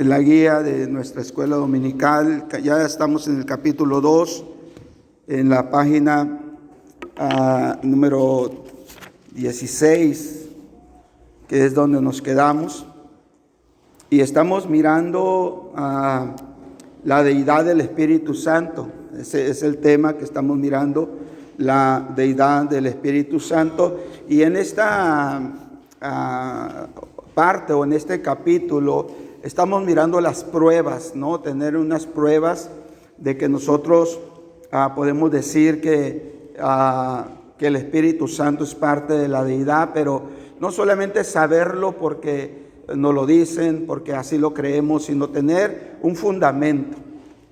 en la guía de nuestra escuela dominical. Ya estamos en el capítulo 2, en la página número 16, que es donde nos quedamos. Y estamos mirando la deidad del Espíritu Santo. Ese es el tema que estamos mirando, la deidad del Espíritu Santo. Y en esta parte o en este capítulo estamos mirando las pruebas, ¿no? Tener unas pruebas de que nosotros podemos decir que el Espíritu Santo es parte de la deidad, pero no solamente saberlo porque nos lo dicen, porque así lo creemos, sino tener un fundamento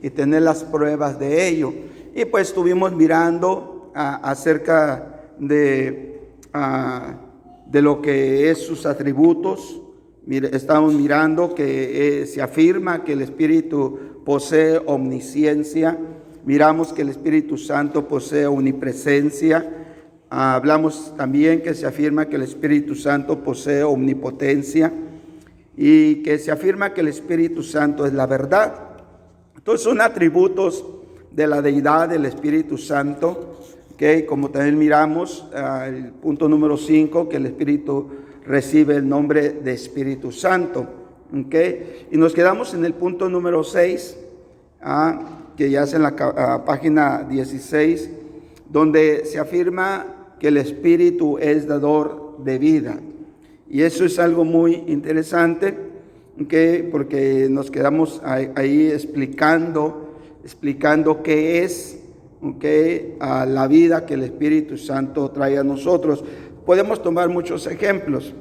y tener las pruebas de ello. Y pues estuvimos mirando acerca de lo que es sus atributos. Estamos mirando que se afirma que el Espíritu posee omnisciencia. Miramos que el Espíritu Santo posee omnipresencia. Hablamos también que se afirma que el Espíritu Santo posee omnipotencia y que se afirma que el Espíritu Santo es la verdad. Entonces son atributos de la deidad del Espíritu Santo, que como también miramos el punto número 5, que el Espíritu recibe el nombre de Espíritu Santo. ¿Okay? Y nos quedamos en el punto número 6, que ya es en la página 16, donde se afirma que el Espíritu es dador de vida. Y eso es algo muy interesante, ¿okay? Porque nos quedamos ahí explicando qué es, ¿okay? La vida que el Espíritu Santo trae a nosotros. Podemos tomar muchos ejemplos,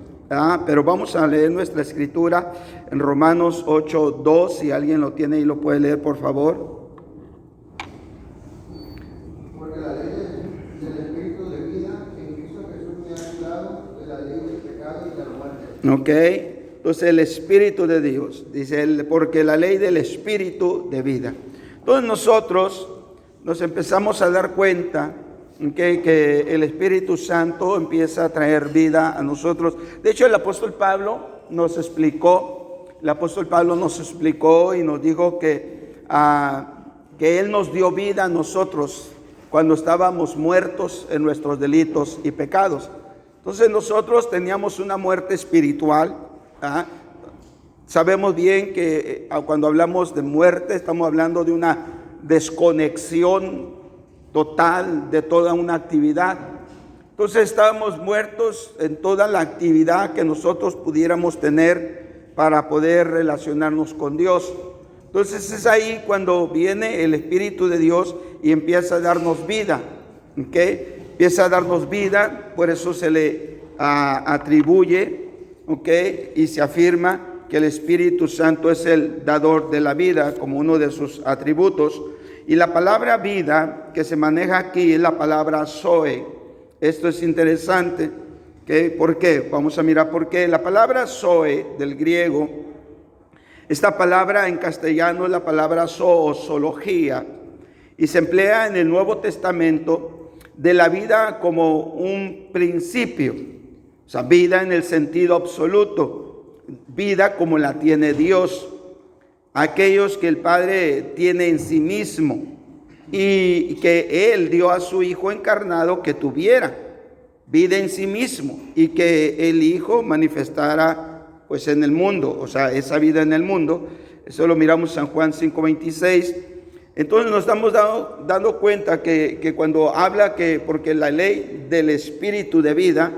pero vamos a leer nuestra escritura en Romanos 8:2. Si alguien lo tiene y lo puede leer, por favor. Porque la ley del Espíritu de vida en Cristo Jesús me ha librado de la ley del pecado y de la muerte. Ok, entonces el Espíritu de Dios, dice él, porque la ley del Espíritu de vida. Entonces nosotros nos empezamos a dar cuenta que el Espíritu Santo empieza a traer vida a nosotros. De hecho, el apóstol Pablo nos explicó y nos dijo que Él nos dio vida a nosotros cuando estábamos muertos en nuestros delitos y pecados. Entonces nosotros teníamos una muerte espiritual. Sabemos bien que cuando hablamos de muerte estamos hablando de una desconexión total de toda una actividad. Entonces estábamos muertos en toda la actividad que nosotros pudiéramos tener para poder relacionarnos con Dios. Entonces es ahí cuando viene el Espíritu de Dios y empieza a darnos vida, ¿okay? Empieza a darnos vida, por eso se le atribuye, ¿okay? Y se afirma que el Espíritu Santo es el dador de la vida como uno de sus atributos. Y la palabra vida que se maneja aquí es la palabra zoe. Esto es interesante. ¿Okay? ¿Por qué? Vamos a mirar por qué. La palabra zoe del griego, esta palabra en castellano es la palabra zoología y se emplea en el Nuevo Testamento de la vida como un principio. O sea, vida en el sentido absoluto, vida como la tiene Dios. Aquellos que el Padre tiene en sí mismo y que Él dio a su Hijo encarnado que tuviera vida en sí mismo y que el Hijo manifestara pues en el mundo, o sea, esa vida en el mundo. Eso lo miramos en San Juan 5:26. Entonces nos estamos dando cuenta que cuando habla que porque la ley del Espíritu de vida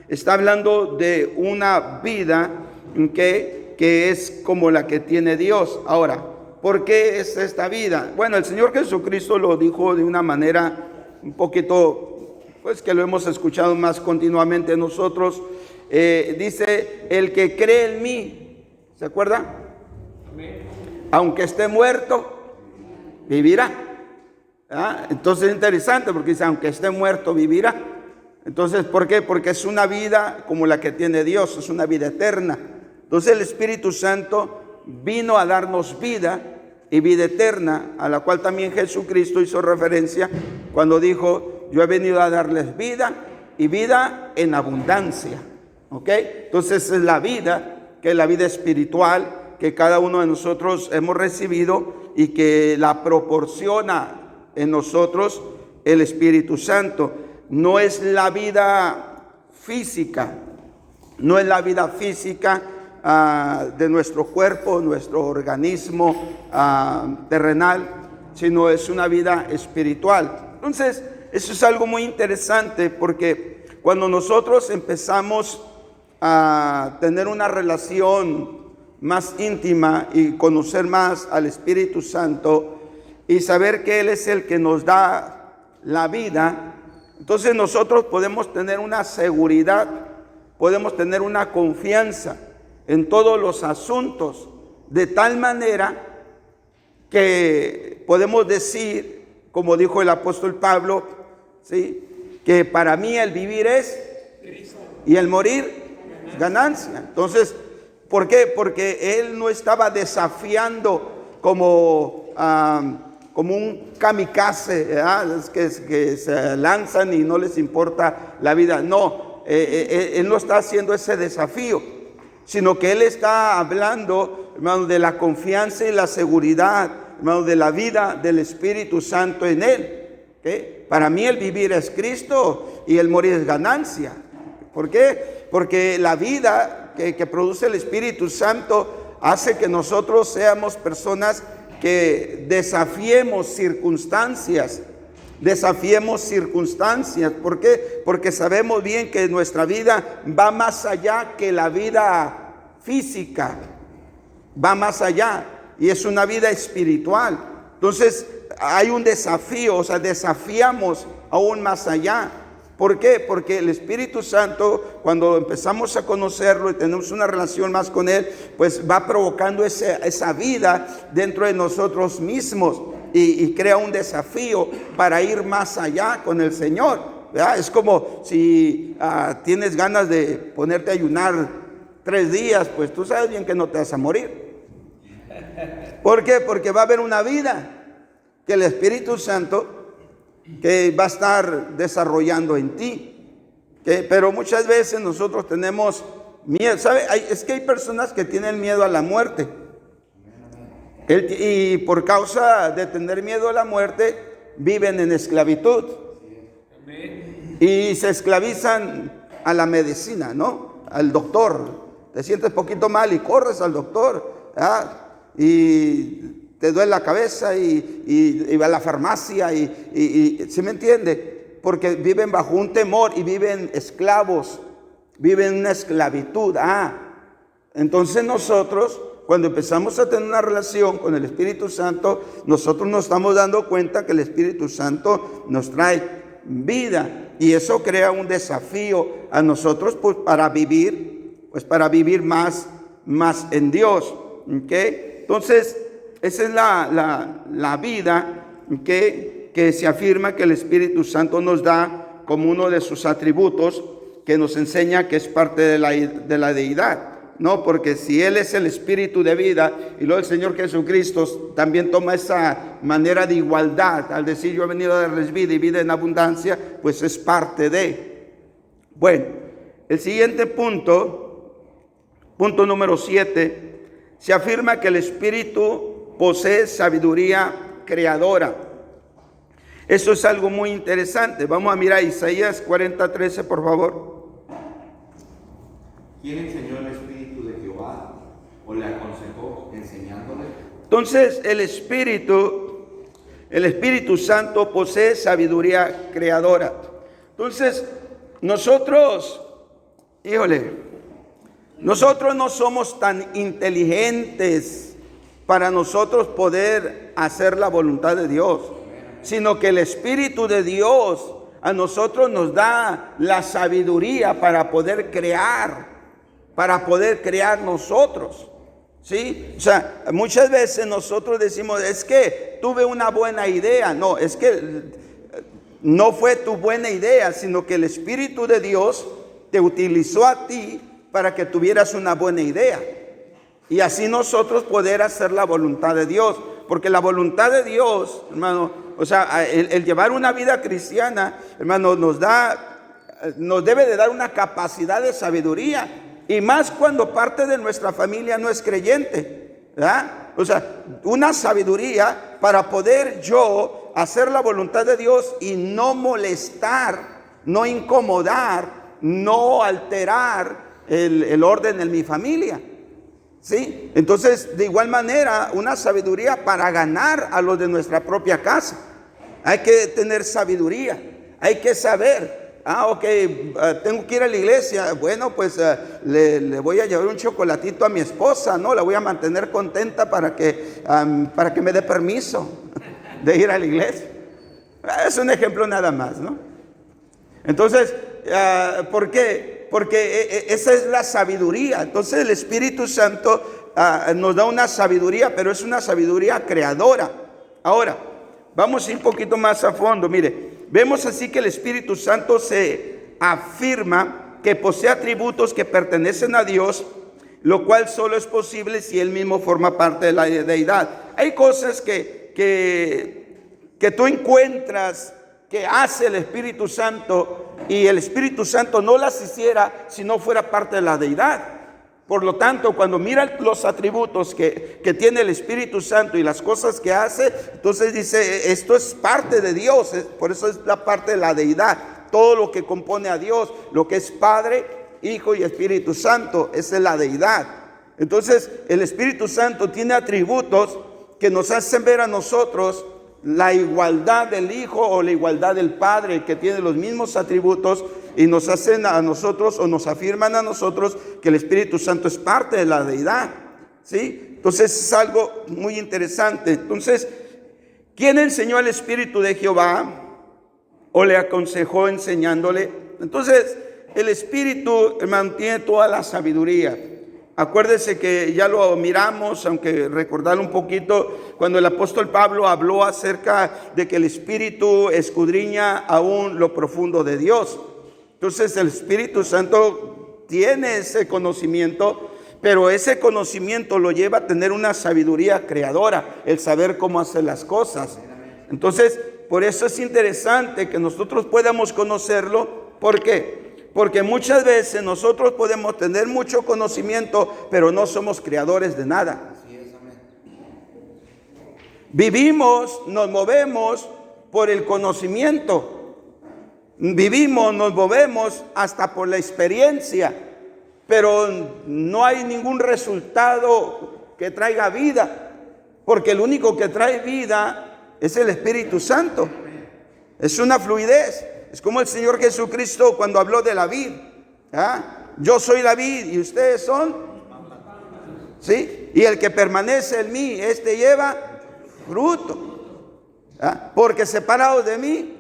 está hablando de una vida que es como la que tiene Dios. Ahora, ¿por qué es esta vida? Bueno, el Señor Jesucristo lo dijo de una manera un poquito, pues que lo hemos escuchado más continuamente nosotros. Dice, el que cree en mí, ¿se acuerda? Amén. Aunque esté muerto, vivirá. Entonces es interesante porque dice, aunque esté muerto, vivirá. Entonces, ¿por qué? Porque es una vida como la que tiene Dios, es una vida eterna. Entonces el Espíritu Santo vino a darnos vida y vida eterna, a la cual también Jesucristo hizo referencia cuando dijo, yo he venido a darles vida y vida en abundancia. ¿Ok? Entonces es la vida, que es la vida espiritual, que cada uno de nosotros hemos recibido y que la proporciona en nosotros el Espíritu Santo. No es la vida física, no es la vida física de nuestro cuerpo, nuestro organismo terrenal, sino es una vida espiritual. Entonces, eso es algo muy interesante, porque cuando nosotros empezamos a tener una relación más íntima y conocer más al Espíritu Santo y saber que Él es el que nos da la vida, entonces nosotros podemos tener una seguridad, podemos tener una confianza en todos los asuntos, de tal manera que podemos decir, como dijo el apóstol Pablo, ¿sí?, que para mí el vivir es Cristo y el morir ganancia. Entonces, ¿por qué? Porque él no estaba desafiando como un kamikaze, ¿verdad? que se lanzan y no les importa la vida. No, él no está haciendo ese desafío, sino que él está hablando, hermano, de la confianza y la seguridad, hermano, de la vida del Espíritu Santo en él. ¿Okay? Para mí el vivir es Cristo y el morir es ganancia. ¿Por qué? Porque la vida que produce el Espíritu Santo hace que nosotros seamos personas que desafiemos circunstancias. ¿Por qué? Porque sabemos bien que nuestra vida va más allá que la vida física, va más allá y es una vida espiritual. Entonces hay un desafío, o sea, desafiamos aún más allá. ¿Por qué? Porque el Espíritu Santo, cuando empezamos a conocerlo y tenemos una relación más con Él, pues va provocando esa vida dentro de nosotros mismos y crea un desafío para ir más allá con el Señor, ¿verdad? Es como si tienes ganas de ponerte a ayunar 3 días, pues tú sabes bien que no te vas a morir. ¿Por qué? Porque va a haber una vida que el Espíritu Santo que va a estar desarrollando en ti. Pero muchas veces nosotros tenemos miedo, ¿sabe? Es que hay personas que tienen miedo a la muerte. Y por causa de tener miedo a la muerte, viven en esclavitud. Y se esclavizan a la medicina, ¿no? Al doctor. Te sientes poquito mal y corres al doctor, ¿verdad? Y te duele la cabeza y va a la farmacia y ¿sí me entiende? Porque viven bajo un temor y viven esclavos, viven una esclavitud. Entonces nosotros, cuando empezamos a tener una relación con el Espíritu Santo, nosotros nos estamos dando cuenta que el Espíritu Santo nos trae vida y eso crea un desafío a nosotros, pues para vivir más en Dios. ¿Okay? Entonces, esa es la vida que se afirma que el Espíritu Santo nos da como uno de sus atributos, que nos enseña que es parte de la deidad, ¿no? Porque si Él es el Espíritu de vida y luego el Señor Jesucristo también toma esa manera de igualdad al decir yo he venido a darles vida y vida en abundancia, pues es parte de. Bueno, el siguiente punto número 7, se afirma que el Espíritu posee sabiduría creadora. Eso es algo muy interesante. Vamos a mirar Isaías 40:13, por favor. ¿Quién enseñó el Espíritu de Jehová o le aconsejó enseñándole? Entonces el Espíritu Santo posee sabiduría creadora. Entonces nosotros no somos tan inteligentes para nosotros poder hacer la voluntad de Dios, sino que el Espíritu de Dios a nosotros nos da la sabiduría para poder crear nosotros, ¿sí? O sea, muchas veces nosotros decimos, es que tuve una buena idea. No, es que no fue tu buena idea, sino que el Espíritu de Dios te utilizó a ti para que tuvieras una buena idea. Y así nosotros poder hacer la voluntad de Dios. Porque la voluntad de Dios, hermano, o sea, el llevar una vida cristiana, hermano, nos debe de dar una capacidad de sabiduría. Y más cuando parte de nuestra familia no es creyente. ¿verdad? O sea, una sabiduría para poder yo hacer la voluntad de Dios y no molestar, no incomodar, no alterar el orden en mi familia. ¿Sí? Entonces, de igual manera, una sabiduría para ganar a los de nuestra propia casa. Hay que tener sabiduría, hay que saber, tengo que ir a la iglesia, bueno, pues le voy a llevar un chocolatito a mi esposa, ¿no? La voy a mantener contenta para que me dé permiso de ir a la iglesia. Es un ejemplo nada más, ¿no? Entonces, ¿por qué? Porque esa es la sabiduría. Entonces el Espíritu Santo nos da una sabiduría, pero es una sabiduría creadora. Ahora, vamos a ir un poquito más a fondo. Mire, vemos así que el Espíritu Santo se afirma que posee atributos que pertenecen a Dios, lo cual solo es posible si Él mismo forma parte de la deidad. Hay cosas que tú encuentras que hace el Espíritu Santo, y el Espíritu Santo no las hiciera si no fuera parte de la deidad. Por lo tanto, cuando mira los atributos que tiene el Espíritu Santo y las cosas que hace, entonces dice, esto es parte de Dios, por eso es la parte de la deidad. Todo lo que compone a Dios, lo que es Padre, Hijo y Espíritu Santo, esa es la deidad. Entonces, el Espíritu Santo tiene atributos que nos hacen ver a nosotros la igualdad del Hijo o la igualdad del Padre, que tiene los mismos atributos, y nos hacen a nosotros o nos afirman a nosotros que el Espíritu Santo es parte de la deidad, ¿sí? Entonces es algo muy interesante. Entonces, ¿quién enseñó al Espíritu de Jehová o le aconsejó enseñándole? Entonces, el Espíritu, hermano, tiene toda la sabiduría. Acuérdese que ya lo miramos, aunque recordar un poquito, cuando el apóstol Pablo habló acerca de que el Espíritu escudriña aún lo profundo de Dios. Entonces el Espíritu Santo tiene ese conocimiento, pero ese conocimiento lo lleva a tener una sabiduría creadora, el saber cómo hacer las cosas. Entonces, por eso es interesante que nosotros podamos conocerlo. ¿Por qué? Porque muchas veces nosotros podemos tener mucho conocimiento, pero no somos creadores de nada. Vivimos, nos movemos por el conocimiento. Vivimos, nos movemos hasta por la experiencia, pero no hay ningún resultado que traiga vida, porque el único que trae vida es el Espíritu Santo. Es una fluidez. Es como el Señor Jesucristo cuando habló de la vid. Yo soy la vid y ustedes son. ¿Sí? Y el que permanece en mí, este lleva fruto. Porque separados de mí.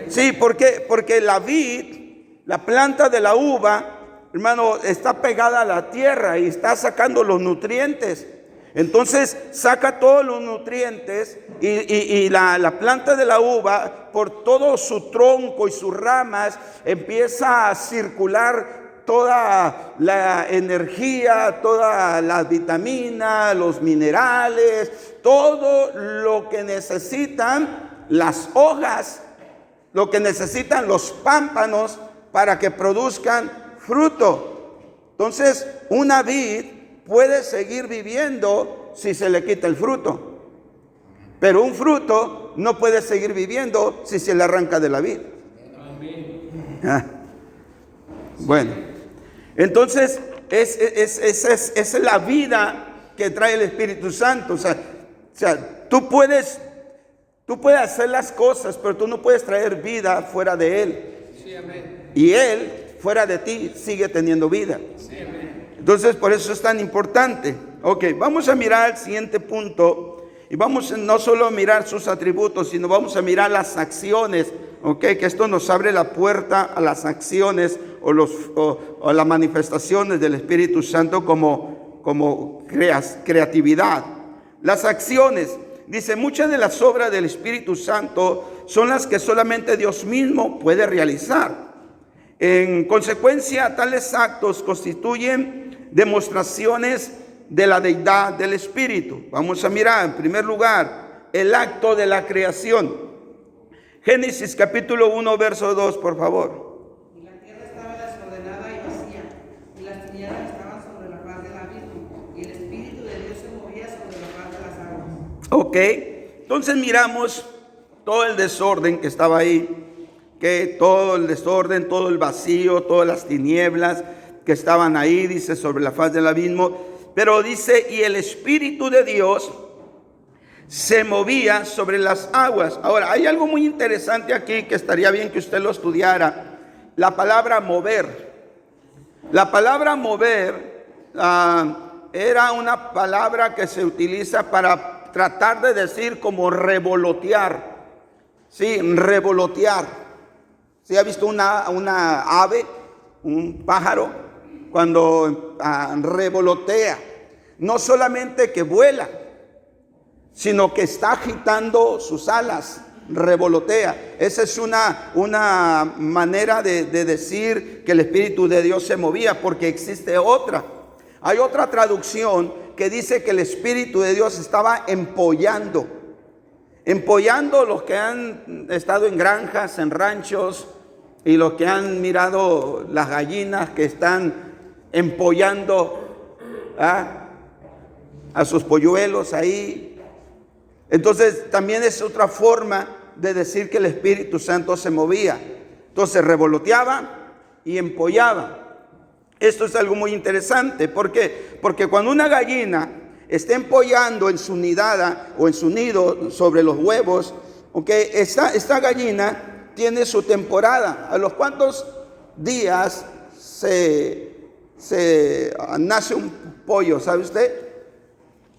Sí, porque la vid, la planta de la uva, hermano, está pegada a la tierra y está sacando los nutrientes. Entonces saca todos los nutrientes y la planta de la uva, por todo su tronco y sus ramas, empieza a circular toda la energía, todas las vitaminas, los minerales, todo lo que necesitan las hojas, lo que necesitan los pámpanos para que produzcan fruto. Entonces, una vid puede seguir viviendo si se le quita el fruto, pero un fruto no puede seguir viviendo si se le arranca de la vid. Bueno, entonces es la vida que trae el Espíritu Santo. O sea, tú puedes hacer las cosas, pero tú no puedes traer vida fuera de Él. Sí, amén. Y Él fuera de ti sigue teniendo vida. Sí, amén. Entonces, por eso es tan importante. Ok, vamos a mirar el siguiente punto. Y vamos no solo a mirar sus atributos, sino vamos a mirar las acciones. Ok, que esto nos abre la puerta a las acciones o las manifestaciones del Espíritu Santo como creatividad. Las acciones. Dice, muchas de las obras del Espíritu Santo son las que solamente Dios mismo puede realizar. En consecuencia, tales actos constituyen demostraciones de la deidad del Espíritu. Vamos a mirar, en primer lugar, el acto de la creación. Génesis capítulo 1, verso 2, por favor. Y la tierra estaba desordenada y vacía, y las tinieblas estaban sobre la faz faz del abismo, y el Espíritu de Dios se movía sobre la faz de las aguas. Ok, entonces miramos todo el desorden que estaba ahí, que todo el desorden, todo el vacío, todas las tinieblas que estaban ahí, dice, sobre la faz del abismo. Pero dice, y el Espíritu de Dios se movía sobre las aguas. Ahora, hay algo muy interesante aquí que estaría bien que usted lo estudiara. La palabra mover. La palabra mover era una palabra que se utiliza para tratar de decir como revolotear. Sí, revolotear. ¿Sí ha visto una ave, un pájaro? Cuando revolotea, no solamente que vuela, sino que está agitando sus alas, revolotea. Esa es una manera de decir que el Espíritu de Dios se movía, porque existe otra. Hay otra traducción que dice que el Espíritu de Dios estaba empollando. Empollando, los que han estado en granjas, en ranchos, y los que han mirado las gallinas que están empollando a sus polluelos ahí. Entonces también es otra forma de decir que el Espíritu Santo se movía. Entonces revoloteaba y empollaba. Esto es algo muy interesante. ¿Por qué? Porque cuando una gallina está empollando en su nidada o en su nido sobre los huevos, okay, esta gallina tiene su temporada. ¿A los cuántos días se nace un pollo? ¿Sabe usted?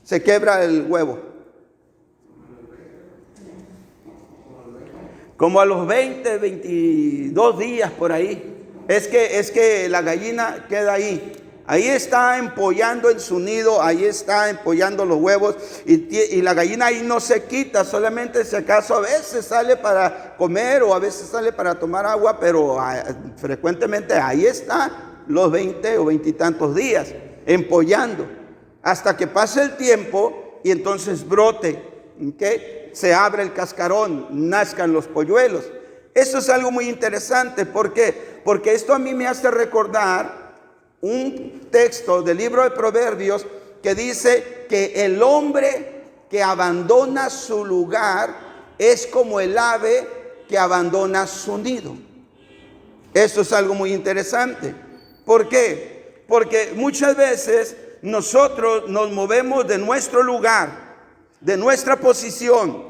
Se quebra el huevo. Como a los 20, 22 días por ahí. Es que la gallina queda ahí. Ahí está empollando en su nido, ahí está empollando los huevos y la gallina ahí no se quita, solamente si acaso a veces sale para comer o a veces sale para tomar agua, pero frecuentemente ahí está los 20 o 20 y tantos días empollando hasta que pase el tiempo y entonces brote, ¿okay? Se abre el cascarón, nazcan los polluelos. Eso es algo muy interesante. ¿Por qué? Porque esto a mí me hace recordar un texto del libro de Proverbios que dice que el hombre que abandona su lugar es como el ave que abandona su nido. Eso es algo muy interesante. ¿Por qué? Porque muchas veces nosotros nos movemos de nuestro lugar, de nuestra posición,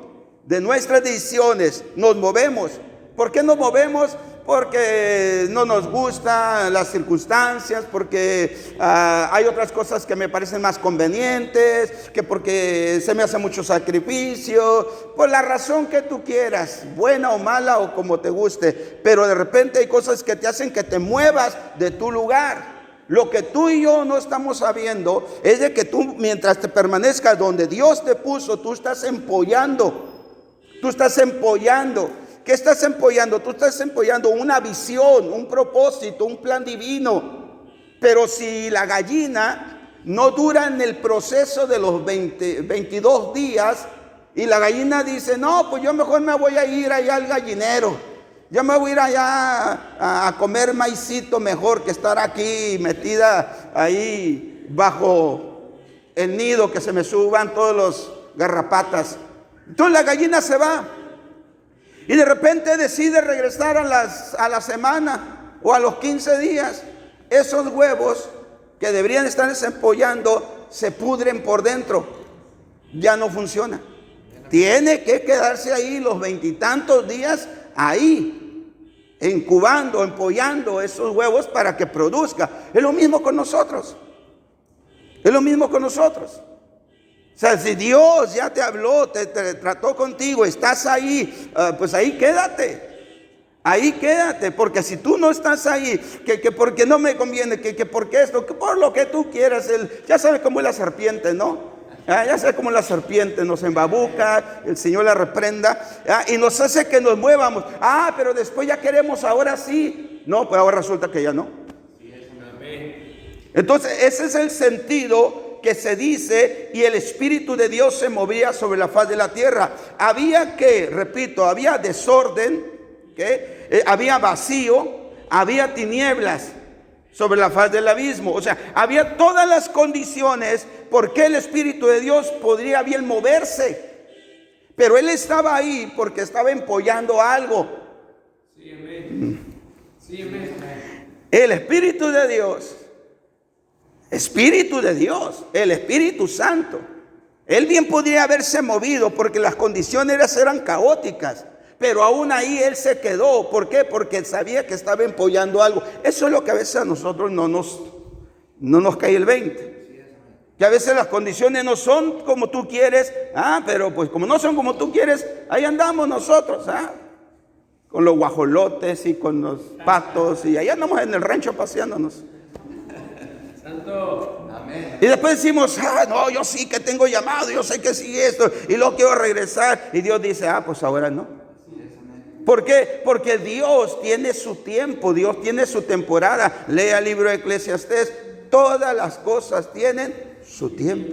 de nuestras decisiones, nos movemos. ¿Por qué nos movemos? Porque no nos gustan las circunstancias, porque hay otras cosas que me parecen más convenientes, que porque se me hace mucho sacrificio, por la razón que tú quieras, buena o mala o como te guste, pero de repente hay cosas que te hacen que te muevas de tu lugar. Lo que tú y yo no estamos sabiendo es de que tú, mientras te permanezcas donde Dios te puso, tú estás empollando, tú estás empollando. ¿Qué estás empollando? Tú estás empollando una visión, un propósito, un plan divino. Pero si la gallina no dura en el proceso de los 22 días y la gallina dice, no, pues yo mejor me voy a ir allá al gallinero. Yo me voy a ir allá a comer maicito mejor que estar aquí metida ahí bajo el nido que se me suban todos los garrapatas. Entonces la gallina se va. Y de repente decide regresar a la semana o a los 15 días. Esos huevos que deberían estar empollando se pudren por dentro. Ya no funciona. Tiene que quedarse ahí los 20 y tantos días ahí, incubando, empollando esos huevos para que produzca. Es lo mismo con nosotros. Es lo mismo con nosotros. O sea, si Dios ya te habló, te trató contigo, estás ahí, pues ahí quédate. Ahí quédate, porque si tú no estás ahí, que porque no me conviene, que porque esto, que por lo que tú quieras, ya sabes cómo es la serpiente, ¿no? Ya sabes cómo la serpiente nos embabuca, el Señor la reprenda, y nos hace que nos muevamos. Pero después ya queremos, ahora sí. No, pues ahora resulta que ya no. Entonces, ese es el sentido que se dice, y el Espíritu de Dios se movía sobre la faz de la tierra. Había desorden, había vacío, había tinieblas. sobre la faz del abismo. O sea, había todas las condiciones por qué el Espíritu de Dios podría bien moverse. Pero Él estaba ahí porque estaba empollando algo. Sí, amén. Sí, amén. El Espíritu de Dios, el Espíritu Santo, Él bien podría haberse movido porque las condiciones eran caóticas. Pero aún ahí Él se quedó. ¿Por qué? Porque Él sabía que estaba empollando algo. Eso es lo que a veces a nosotros no nos cae el 20. Que a veces las condiciones no son como tú quieres. Pero pues como no son como tú quieres, ahí andamos nosotros. Con los guajolotes y con los patos. Y ahí andamos en el rancho paseándonos. Santo. Amén. Y después decimos, no, yo sí que tengo llamado, yo sé que sí esto, y luego quiero regresar. Y Dios dice, pues ahora no. ¿Por qué? Porque Dios tiene su tiempo, Dios tiene su temporada. Lea el libro de Eclesiastés, todas las cosas tienen su tiempo.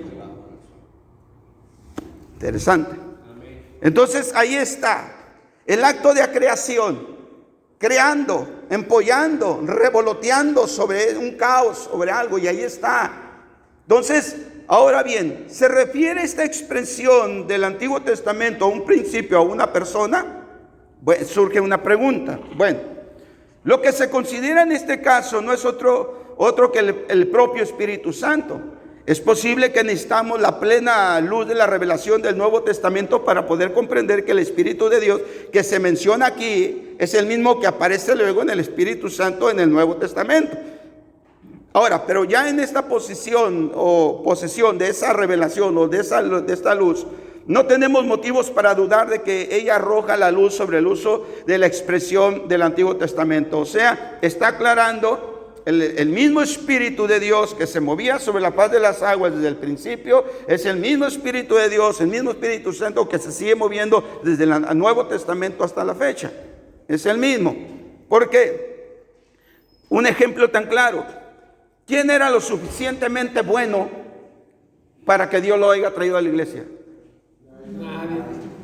Interesante. Entonces ahí está el acto de creación, creando, empollando, revoloteando sobre un caos, sobre algo, y ahí está. Entonces, ahora bien, ¿se refiere esta expresión del Antiguo Testamento a un principio, a una persona? Bueno, surge una pregunta. Bueno, lo que se considera en este caso no es otro que el propio Espíritu Santo. Es posible que necesitamos la plena luz de la revelación del Nuevo Testamento para poder comprender que el Espíritu de Dios que se menciona aquí es el mismo que aparece luego en el Espíritu Santo en el Nuevo Testamento. Ahora, pero ya en esta posición o posesión de esa revelación o de esta luz, no tenemos motivos para dudar de que ella arroja la luz sobre el uso de la expresión del Antiguo Testamento. O sea, está aclarando el mismo Espíritu de Dios que se movía sobre la faz de las aguas desde el principio. Es el mismo Espíritu de Dios, el mismo Espíritu Santo que se sigue moviendo desde el Nuevo Testamento hasta la fecha. Es el mismo. ¿Por qué? Un ejemplo tan claro. ¿Quién era lo suficientemente bueno para que Dios lo haya traído a la iglesia? Nadie.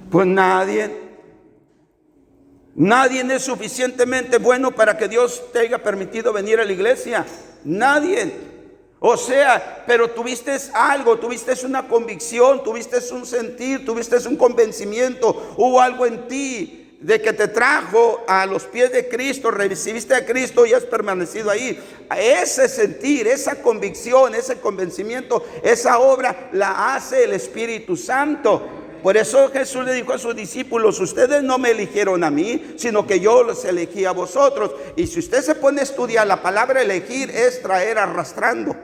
Pues nadie. Nadie es suficientemente bueno para que Dios te haya permitido venir a la iglesia. Nadie. O sea, pero tuviste algo, tuviste una convicción, tuviste un sentir, tuviste un convencimiento. Hubo algo en ti de que te trajo a los pies de Cristo, recibiste a Cristo y has permanecido ahí. Ese sentir, esa convicción, ese convencimiento, esa obra la hace el Espíritu Santo. Por eso Jesús le dijo a sus discípulos, ustedes no me eligieron a mí, sino que yo los elegí a vosotros. Y si usted se pone a estudiar, la palabra elegir es traer arrastrando.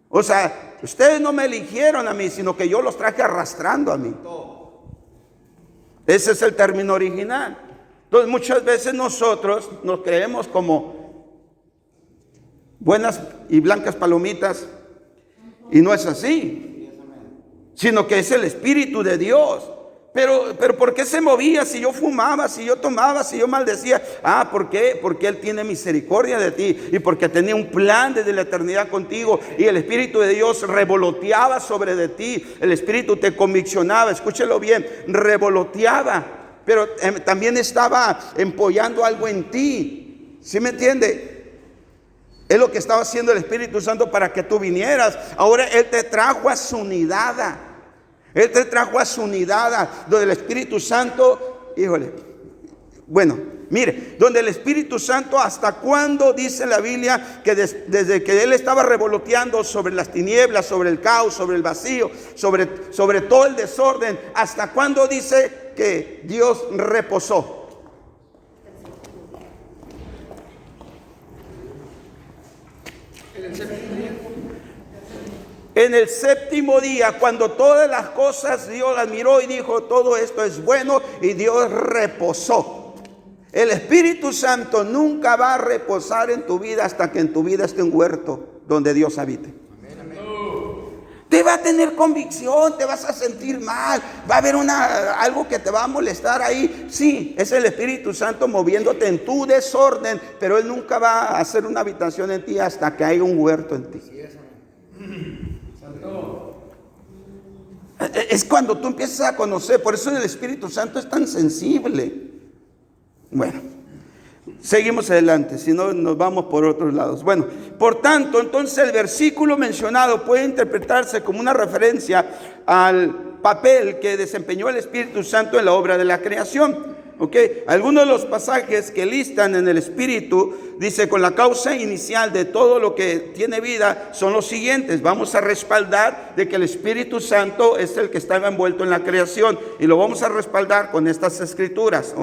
O sea, ustedes no me eligieron a mí, sino que yo los traje arrastrando a mí. Ese es el término original. Entonces muchas veces nosotros nos creemos como buenas y blancas palomitas, y no es así, sino que es el Espíritu de Dios. Pero ¿por qué se movía si yo fumaba, si yo tomaba, si yo maldecía? ¿Por qué? Porque Él tiene misericordia de ti y porque tenía un plan desde la eternidad contigo, y el Espíritu de Dios revoloteaba sobre de ti. El Espíritu te conviccionaba, escúchelo bien, revoloteaba, pero también estaba empollando algo en ti. ¿Sí me entiende? Es lo que estaba haciendo el Espíritu Santo para que tú vinieras. Ahora Él te trajo a su unidad. Él te trajo a su unidad, donde el Espíritu Santo, bueno, mire, donde el Espíritu Santo, ¿hasta cuándo dice la Biblia que desde que Él estaba revoloteando sobre las tinieblas, sobre el caos, sobre el vacío, sobre todo el desorden, hasta cuándo dice que Dios reposó? En el séptimo día, cuando todas las cosas Dios las miró y dijo, todo esto es bueno, y Dios reposó. El Espíritu Santo nunca va a reposar en tu vida hasta que en tu vida esté un huerto donde Dios habite. Te va a tener convicción, te vas a sentir mal, va a haber algo que te va a molestar ahí. Sí, es el Espíritu Santo moviéndote en tu desorden, pero Él nunca va a hacer una habitación en ti hasta que haya un huerto en ti. Es cuando tú empiezas a conocer. Por eso el Espíritu Santo es tan sensible. Bueno, Seguimos adelante, si no nos vamos por otros lados. Bueno, por tanto, entonces el versículo mencionado puede interpretarse como una referencia al papel que desempeñó el Espíritu Santo en la obra de la creación. Algunos de los pasajes que listan en el Espíritu, dice, con la causa inicial de todo lo que tiene vida, son los siguientes. Vamos a respaldar de que el Espíritu Santo es el que estaba envuelto en la creación, y lo vamos a respaldar con estas escrituras.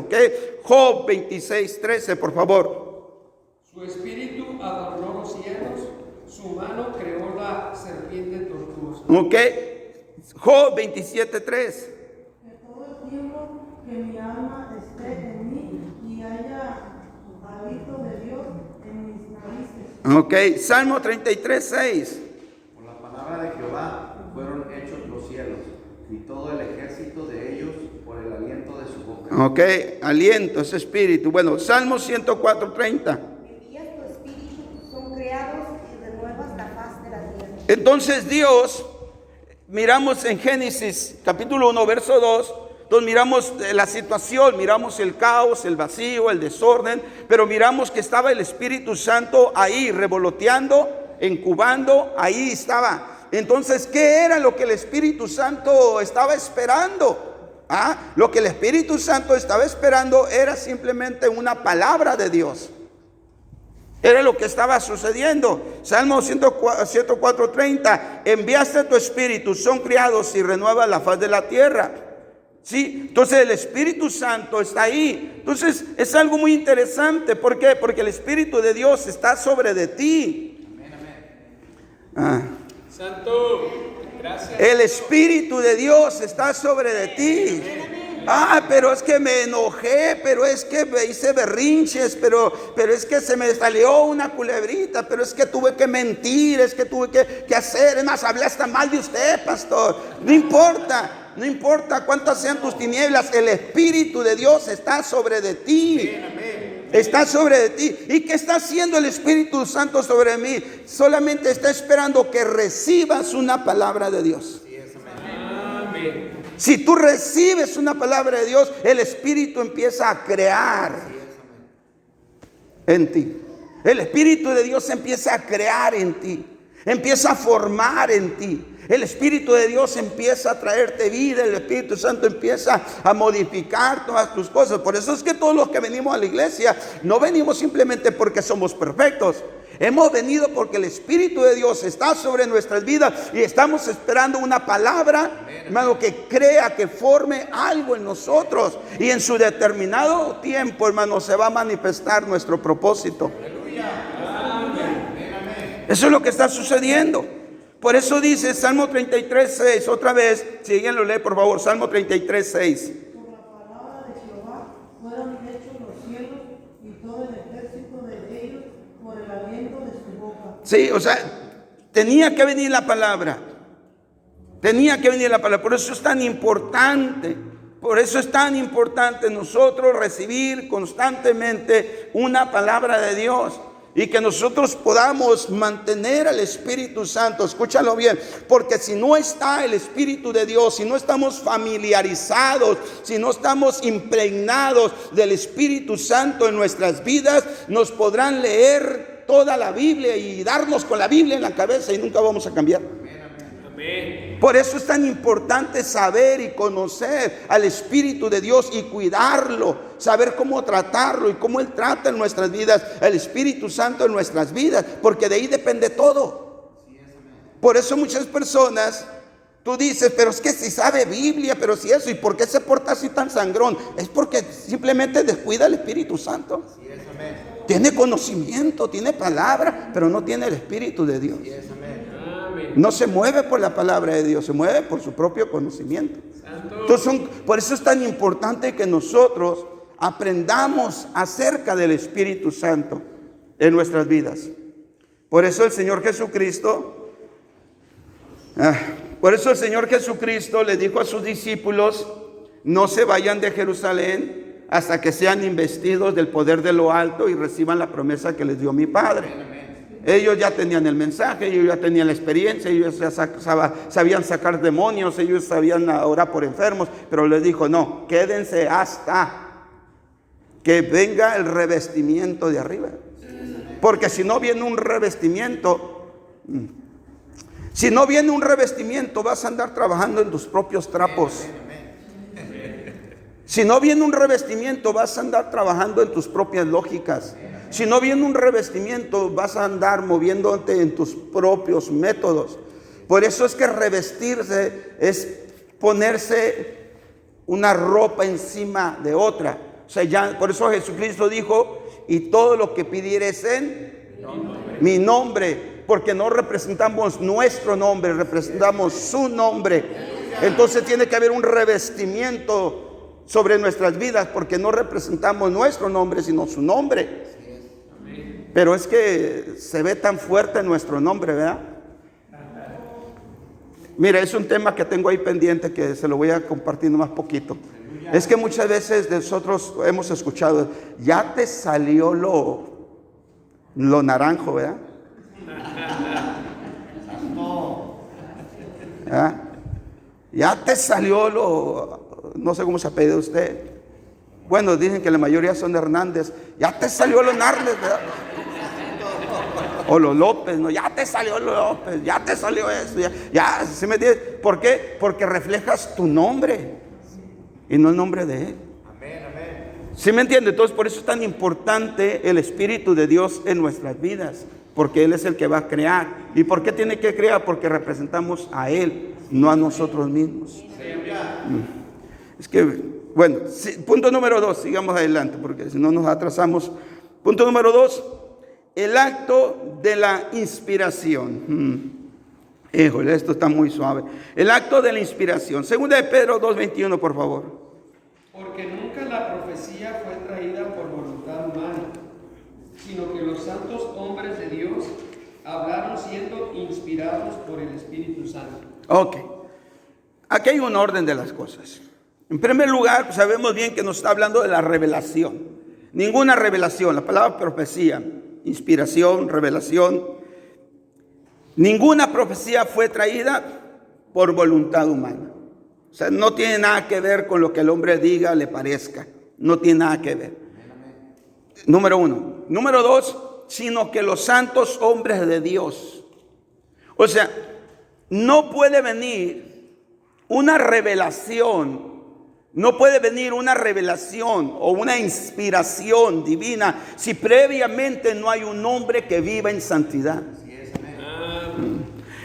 Job 26:13, por favor. Su espíritu adornó los cielos, su mano creó la serpiente tortuosa. Job 27:3. Que mi alma esté en mí y haya hábito de Dios en mis narices. Salmo 33:6. Por la palabra de Jehová fueron hechos los cielos, y todo el ejército de ellos por el aliento de su boca. Aliento, es espíritu. Bueno, Salmo 104:30. Envías tu espíritu, son creados y renuevas la faz de la tierra. Entonces Dios, miramos en Génesis capítulo 1, verso 2. Entonces miramos la situación, miramos el caos, el vacío, el desorden, pero miramos que estaba el Espíritu Santo ahí revoloteando, incubando, ahí estaba. Entonces, ¿qué era lo que el Espíritu Santo estaba esperando? Lo que el Espíritu Santo estaba esperando era simplemente una palabra de Dios. Era lo que estaba sucediendo. Salmo 104:30, enviaste tu Espíritu, son criados y renuevas la faz de la tierra. Sí, entonces el Espíritu Santo está ahí. Entonces es algo muy interesante. ¿Por qué? Porque el Espíritu de Dios está sobre de ti. Santo, gracias. El Espíritu de Dios está sobre de ti. Pero es que me enojé, pero es que me hice berrinches, pero es que se me salió una culebrita, pero es que tuve que mentir, es que tuve que hacer. Es más, hablé hasta mal de usted, pastor. No importa. No importa cuántas sean tus tinieblas, el Espíritu de Dios está sobre de ti. Está sobre de ti. ¿Y qué está haciendo el Espíritu Santo sobre mí? Solamente está esperando que recibas una palabra de Dios. Si tú recibes una palabra de Dios, el Espíritu empieza a crear en ti. El Espíritu de Dios empieza a crear en ti. Empieza a formar en ti. El Espíritu de Dios empieza a traerte vida. El Espíritu Santo empieza a modificar todas tus cosas. Por eso es que todos los que venimos a la iglesia no venimos simplemente porque somos perfectos. Hemos venido porque el Espíritu de Dios está sobre nuestras vidas y estamos esperando una palabra, hermano, que crea, que forme algo en nosotros. Y en su determinado tiempo, hermano, se va a manifestar nuestro propósito. Eso es lo que está sucediendo. Por eso dice Salmo 33:6, otra vez, si alguien lo lee por favor, Salmo 33:6. Por la palabra de Jehová fueron hechos los cielos y todo el ejército de ellos por el aliento de su boca. Sí, o sea, tenía que venir la palabra. Tenía que venir la palabra. Por eso es tan importante. Por eso es tan importante nosotros recibir constantemente una palabra de Dios. Y que nosotros podamos mantener al Espíritu Santo. Escúchalo bien. Porque si no está el Espíritu de Dios, si no estamos familiarizados, si no estamos impregnados del Espíritu Santo en nuestras vidas, nos podrán leer toda la Biblia y darnos con la Biblia en la cabeza y nunca vamos a cambiar. Amén. Por eso es tan importante saber y conocer al Espíritu de Dios y cuidarlo, saber cómo tratarlo y cómo Él trata en nuestras vidas, el Espíritu Santo en nuestras vidas, porque de ahí depende todo. Por eso muchas personas, tú dices, pero es que si sabe Biblia, pero si eso, ¿y por qué se porta así tan sangrón? Es porque simplemente descuida el Espíritu Santo. Tiene conocimiento, tiene palabra, pero no tiene el Espíritu de Dios. No se mueve por la palabra de Dios, se mueve por su propio conocimiento. Entonces, por eso es tan importante que nosotros aprendamos acerca del Espíritu Santo en nuestras vidas. Por eso el Señor Jesucristo le dijo a sus discípulos: no se vayan de Jerusalén hasta que sean investidos del poder de lo alto y reciban la promesa que les dio mi Padre. Ellos ya tenían el mensaje, ellos ya tenían la experiencia, ellos ya sabían sacar demonios, ellos sabían orar por enfermos, pero les dijo: no, quédense hasta. que venga el revestimiento de arriba. Porque si no viene un revestimiento, vas a andar trabajando en tus propios trapos. Si no viene un revestimiento, vas a andar trabajando en tus propias lógicas. Si no viene un revestimiento, vas a andar moviéndote en tus propios métodos. Por eso es que revestirse es ponerse una ropa encima de otra. O sea, ya, por eso Jesucristo dijo, y todo lo que pidieres en mi nombre, porque no representamos nuestro nombre, representamos su nombre. Entonces tiene que haber un revestimiento sobre nuestras vidas, porque no representamos nuestro nombre, sino su nombre. Pero es que se ve tan fuerte nuestro nombre, ¿verdad? Mira, es un tema que tengo ahí pendiente, que se lo voy a compartir más poquito. Es que muchas veces nosotros hemos escuchado, ya te salió lo naranjo, ¿verdad? ¿Ah? Ya te salió no sé cómo se apellida usted. Bueno, dicen que la mayoría son Hernández. Ya te salió lo Hernández, ¿verdad? O los López, ¿no? Ya te salió lo López, ya te salió eso. Ya, ¿sí me entiendes? ¿Por qué? Porque reflejas tu nombre y no el nombre de Él. Amén, amén. ¿Sí me entiende? Entonces, por eso es tan importante el Espíritu de Dios en nuestras vidas, porque Él es el que va a crear. ¿Y por qué tiene que crear? Porque representamos a Él, no a nosotros mismos. Es que, bueno, punto número 2, sigamos adelante, porque si no nos atrasamos. Punto número 2, el acto de la inspiración. Híjole, esto está muy suave. El acto de la inspiración. Segunda de Pedro 2:21, por favor. Porque nunca la profecía fue traída por voluntad humana, sino que los santos hombres de Dios hablaron siendo inspirados por el Espíritu Santo. Ok. Aquí hay un orden de las cosas. En primer lugar, sabemos bien que nos está hablando de la revelación. Ninguna revelación, la palabra profecía, inspiración, revelación, ninguna profecía fue traída por voluntad humana. O sea, no tiene nada que ver con lo que el hombre diga, le parezca. No tiene nada que ver. Número 1. Número 2, sino que los santos hombres de Dios. O sea, no puede venir una revelación. No puede venir una revelación o una inspiración divina si previamente no hay un hombre que viva en santidad.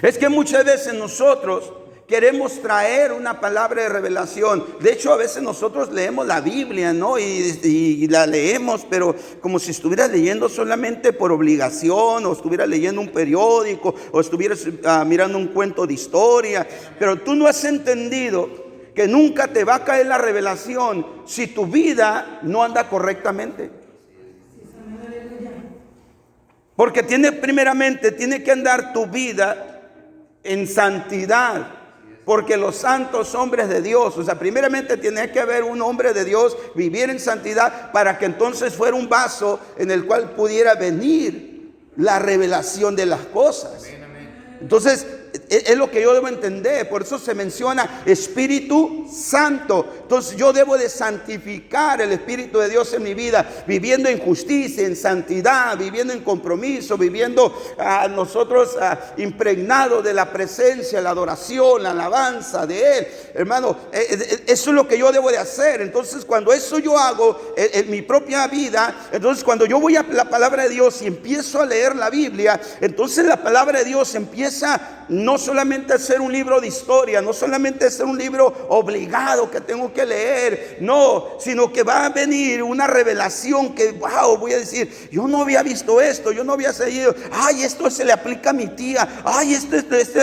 Es que muchas veces nosotros queremos traer una palabra de revelación. De hecho, a veces nosotros leemos la Biblia, ¿no? Y la leemos, pero como si estuvieras leyendo solamente por obligación, o estuvieras leyendo un periódico, o estuvieras mirando un cuento de historia. Pero tú no has entendido que nunca te va a caer la revelación si tu vida no anda correctamente. Porque primeramente tiene que andar tu vida en santidad. Porque los santos hombres de Dios, o sea, primeramente tiene que haber un hombre de Dios, vivir en santidad, para que entonces fuera un vaso en el cual pudiera venir la revelación de las cosas. Entonces, es lo que yo debo entender. Por eso se menciona Espíritu Santo. Entonces yo debo de santificar el Espíritu de Dios en mi vida, viviendo en justicia, en santidad, viviendo en compromiso, viviendo nosotros impregnados de la presencia, la adoración, la alabanza de Él. Hermano, eso es lo que yo debo de hacer. Entonces cuando eso yo hago en mi propia vida, entonces cuando yo voy a la palabra de Dios y empiezo a leer la Biblia, entonces la palabra de Dios empieza no solamente a ser un libro de historia, no solamente a ser un libro obligado que tengo que leer, no, sino que va a venir una revelación que, wow, voy a decir, yo no había visto esto, yo no había seguido, ay, esto se le aplica a mi tía, ay,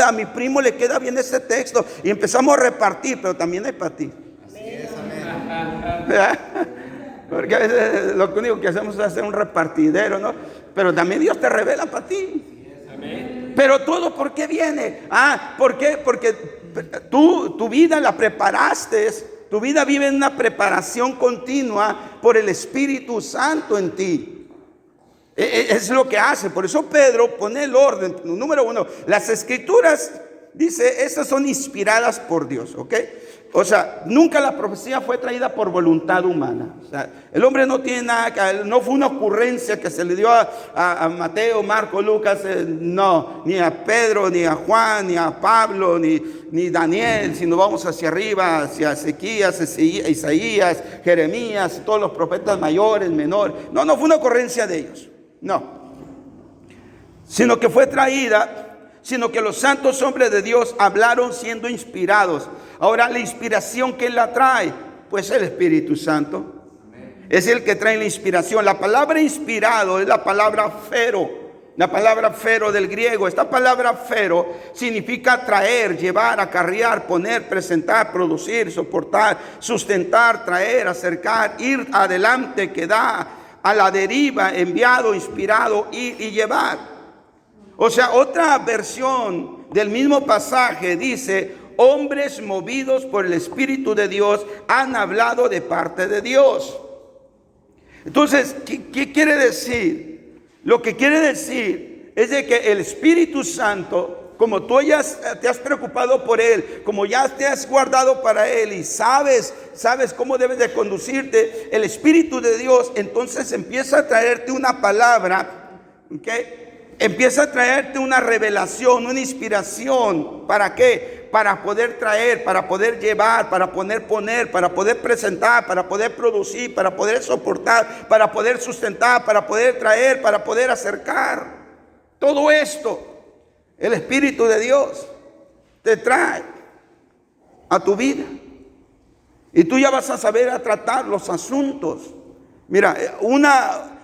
a mi primo le queda bien este texto, y empezamos a repartir, pero también hay para ti. Así es, amén. Porque a veces lo único que hacemos es hacer un repartidero, ¿no? Pero también Dios te revela para ti. Pero todo, ¿por qué viene? ¿Por qué? Porque tu vida la preparaste. Tu vida vive en una preparación continua por el Espíritu Santo en ti. Es lo que hace. Por eso Pedro pone el orden. Número 1, las Escrituras dice, estas son inspiradas por Dios, ¿ok? O sea, nunca la profecía fue traída por voluntad humana. O sea, el hombre no tiene nada, no fue una ocurrencia que se le dio a Mateo, Marco, Lucas, no, ni a Pedro, ni a Juan, ni a Pablo, ni Daniel, sino vamos hacia arriba, hacia Ezequías, Isaías, Jeremías, todos los profetas mayores, menores. No fue una ocurrencia de ellos, no. Sino que fue traída, sino que los santos hombres de Dios hablaron siendo inspirados. Ahora, la inspiración, ¿quién la trae? Pues el Espíritu Santo. Es el que trae la inspiración. La palabra inspirado es la palabra fero. La palabra fero del griego. Esta palabra fero significa traer, llevar, acarrear, poner, presentar, producir, soportar, sustentar, traer, acercar, ir adelante, que da a la deriva, enviado, inspirado, ir y llevar. O sea, otra versión del mismo pasaje dice: hombres movidos por el Espíritu de Dios han hablado de parte de Dios. Entonces, ¿qué quiere decir? Lo que quiere decir es de que el Espíritu Santo, como tú ya te has preocupado por Él, como ya te has guardado para Él y sabes cómo debes de conducirte, el Espíritu de Dios entonces empieza a traerte una palabra, ¿ok? Empieza a traerte una revelación, una inspiración. ¿Para qué? Para poder traer, para poder llevar, para poder poner, para poder presentar, para poder producir, para poder soportar, para poder sustentar, para poder traer, para poder acercar. Todo esto, el Espíritu de Dios te trae a tu vida. Y tú ya vas a saber a tratar los asuntos. Mira,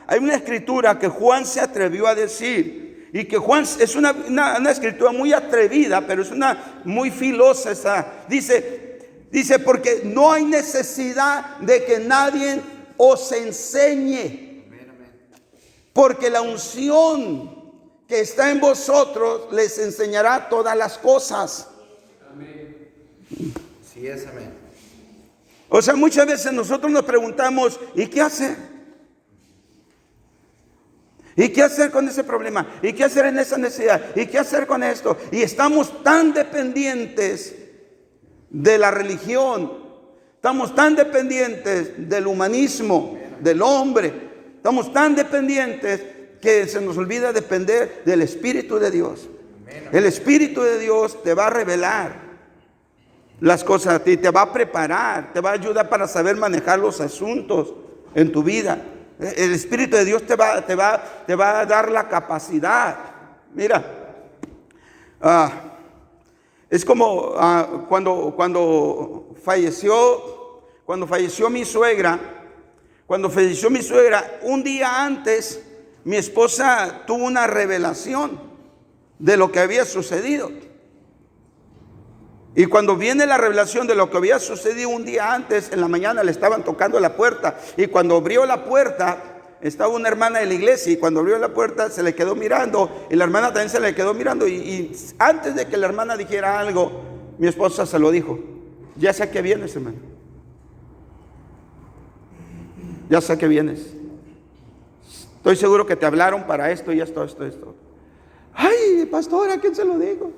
hay una escritura que Juan se atrevió a decir, y que Juan es una escritura muy atrevida, pero es una muy filosa esa. Dice, porque no hay necesidad de que nadie os enseñe, porque la unción que está en vosotros les enseñará todas las cosas. Amén. Sí es, amén. O sea, muchas veces nosotros nos preguntamos, ¿y qué hacer? ¿Y qué hacer con ese problema? ¿Y qué hacer en esa necesidad? ¿Y qué hacer con esto? Y estamos tan dependientes de la religión, estamos tan dependientes del humanismo, del hombre, estamos tan dependientes que se nos olvida depender del Espíritu de Dios. El Espíritu de Dios te va a revelar las cosas a ti, te va a preparar, te va a ayudar para saber manejar los asuntos en tu vida. El Espíritu de Dios te va a dar la capacidad. Mira, es como cuando falleció mi suegra. Cuando falleció mi suegra, un día antes, mi esposa tuvo una revelación de lo que había sucedido. Y cuando viene la revelación de lo que había sucedido un día antes, en la mañana le estaban tocando la puerta. Y cuando abrió la puerta, estaba una hermana de la iglesia. Y cuando abrió la puerta, se le quedó mirando. Y la hermana también se le quedó mirando. Y antes de que la hermana dijera algo, mi esposa se lo dijo: ya sé que vienes, hermano. Ya sé que vienes. Estoy seguro que te hablaron para esto y esto. Ay, pastora, ¿quién se lo dijo?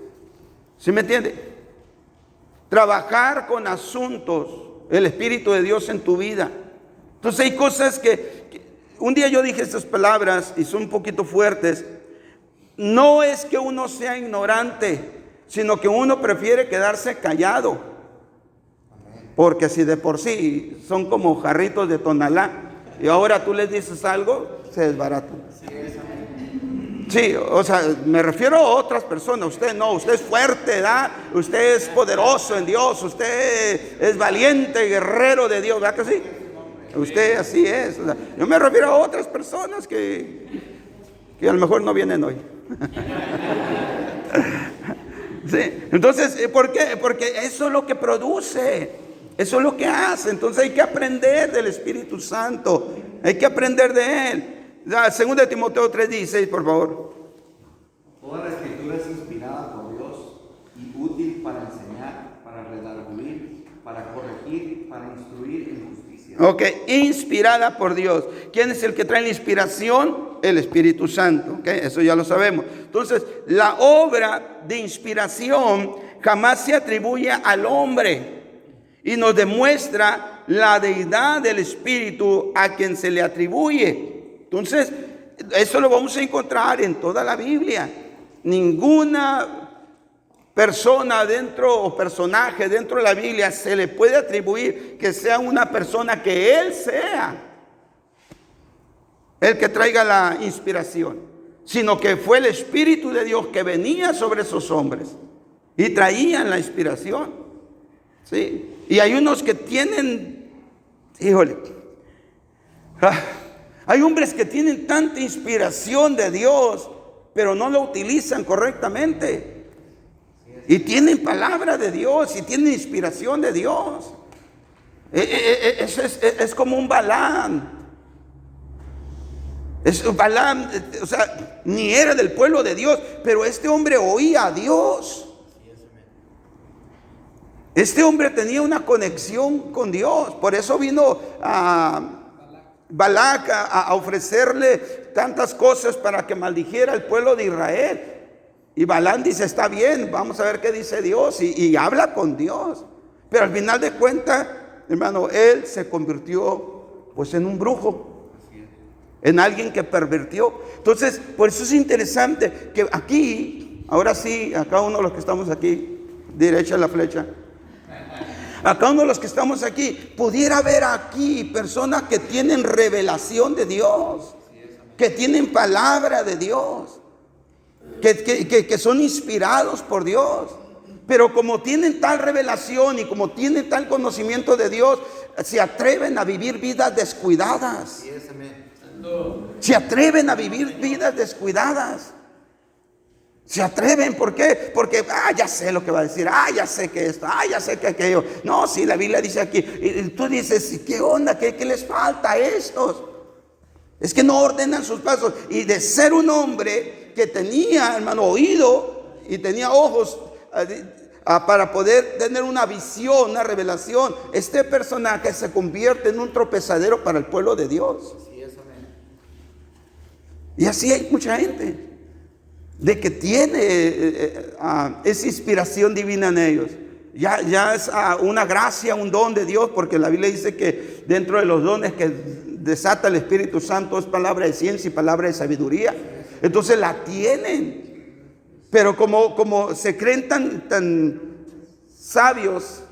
¿Sí me entiende? Trabajar con asuntos, el Espíritu de Dios en tu vida. Entonces hay cosas que un día yo dije estas palabras y son un poquito fuertes. No es que uno sea ignorante, sino que uno prefiere quedarse callado. Porque si de por sí son como jarritos de Tonalá y ahora tú les dices algo, se desbaratan. Sí, o sea, me refiero a otras personas. Usted no, usted es fuerte, ¿verdad? Usted es poderoso en Dios, usted es valiente, guerrero de Dios, ¿verdad que sí? Usted así es. O sea, yo me refiero a otras personas que a lo mejor no vienen hoy. Sí. Entonces, ¿por qué? Porque eso es lo que produce, eso es lo que hace. Entonces hay que aprender del Espíritu Santo, hay que aprender de Él. 2 de Timoteo 3:16, por favor. Toda la escritura es inspirada por Dios y útil para enseñar, para redarguir, para corregir, para instruir en justicia. Ok, inspirada por Dios. ¿Quién es el que trae la inspiración? el Espíritu Santo. ¿Okay? Eso ya lo sabemos. Entonces, la obra de inspiración jamás se atribuye al hombre y nos demuestra la deidad del Espíritu a quien se le atribuye. Entonces, eso lo vamos a encontrar en toda la Biblia. Ninguna persona dentro o personaje dentro de la Biblia se le puede atribuir que sea una persona que él sea el que traiga la inspiración, sino que fue el Espíritu de Dios que venía sobre esos hombres y traían la inspiración. ¿Sí? Y hay unos que tienen, híjole, hay hombres que tienen tanta inspiración de Dios, pero no lo utilizan correctamente. Y tienen palabra de Dios y tienen inspiración de Dios. Es como un Balaam. Balaam, o sea, ni era del pueblo de Dios, pero este hombre oía a Dios. Este hombre tenía una conexión con Dios. Por eso vino a Balac a ofrecerle tantas cosas para que maldijera al pueblo de Israel. Y Balaam dice, está bien, vamos a ver qué dice Dios. Y habla con Dios. Pero al final de cuentas, hermano, él se convirtió pues en un brujo. En alguien que pervirtió. Entonces, por eso es interesante que aquí, ahora sí, a cada uno de los que estamos aquí, derecha la flecha. A cada uno de los que estamos aquí, pudiera ver aquí personas que tienen revelación de Dios. Que tienen palabra de Dios. Que son inspirados por Dios, pero como tienen tal revelación y como tienen tal conocimiento de Dios, se atreven a vivir vidas descuidadas. Se atreven a vivir vidas descuidadas. Se atreven, ¿por qué? Porque, ya sé lo que va a decir, ya sé que esto, ya sé que aquello. No, sí, la Biblia dice aquí, y tú dices, ¿qué onda? ¿Qué les falta a estos? Es que no ordenan sus pasos. Y de ser un hombre que tenía, hermano, oído y tenía ojos para poder tener una visión, una revelación, este personaje se convierte en un tropezadero para el pueblo de Dios. Y así hay mucha gente de que tiene esa inspiración divina en ellos. Ya es una gracia, un don de Dios, porque la Biblia dice que dentro de los dones que desata el Espíritu Santo es palabra de ciencia y palabra de sabiduría. Entonces la tienen, pero como se creen tan sabios,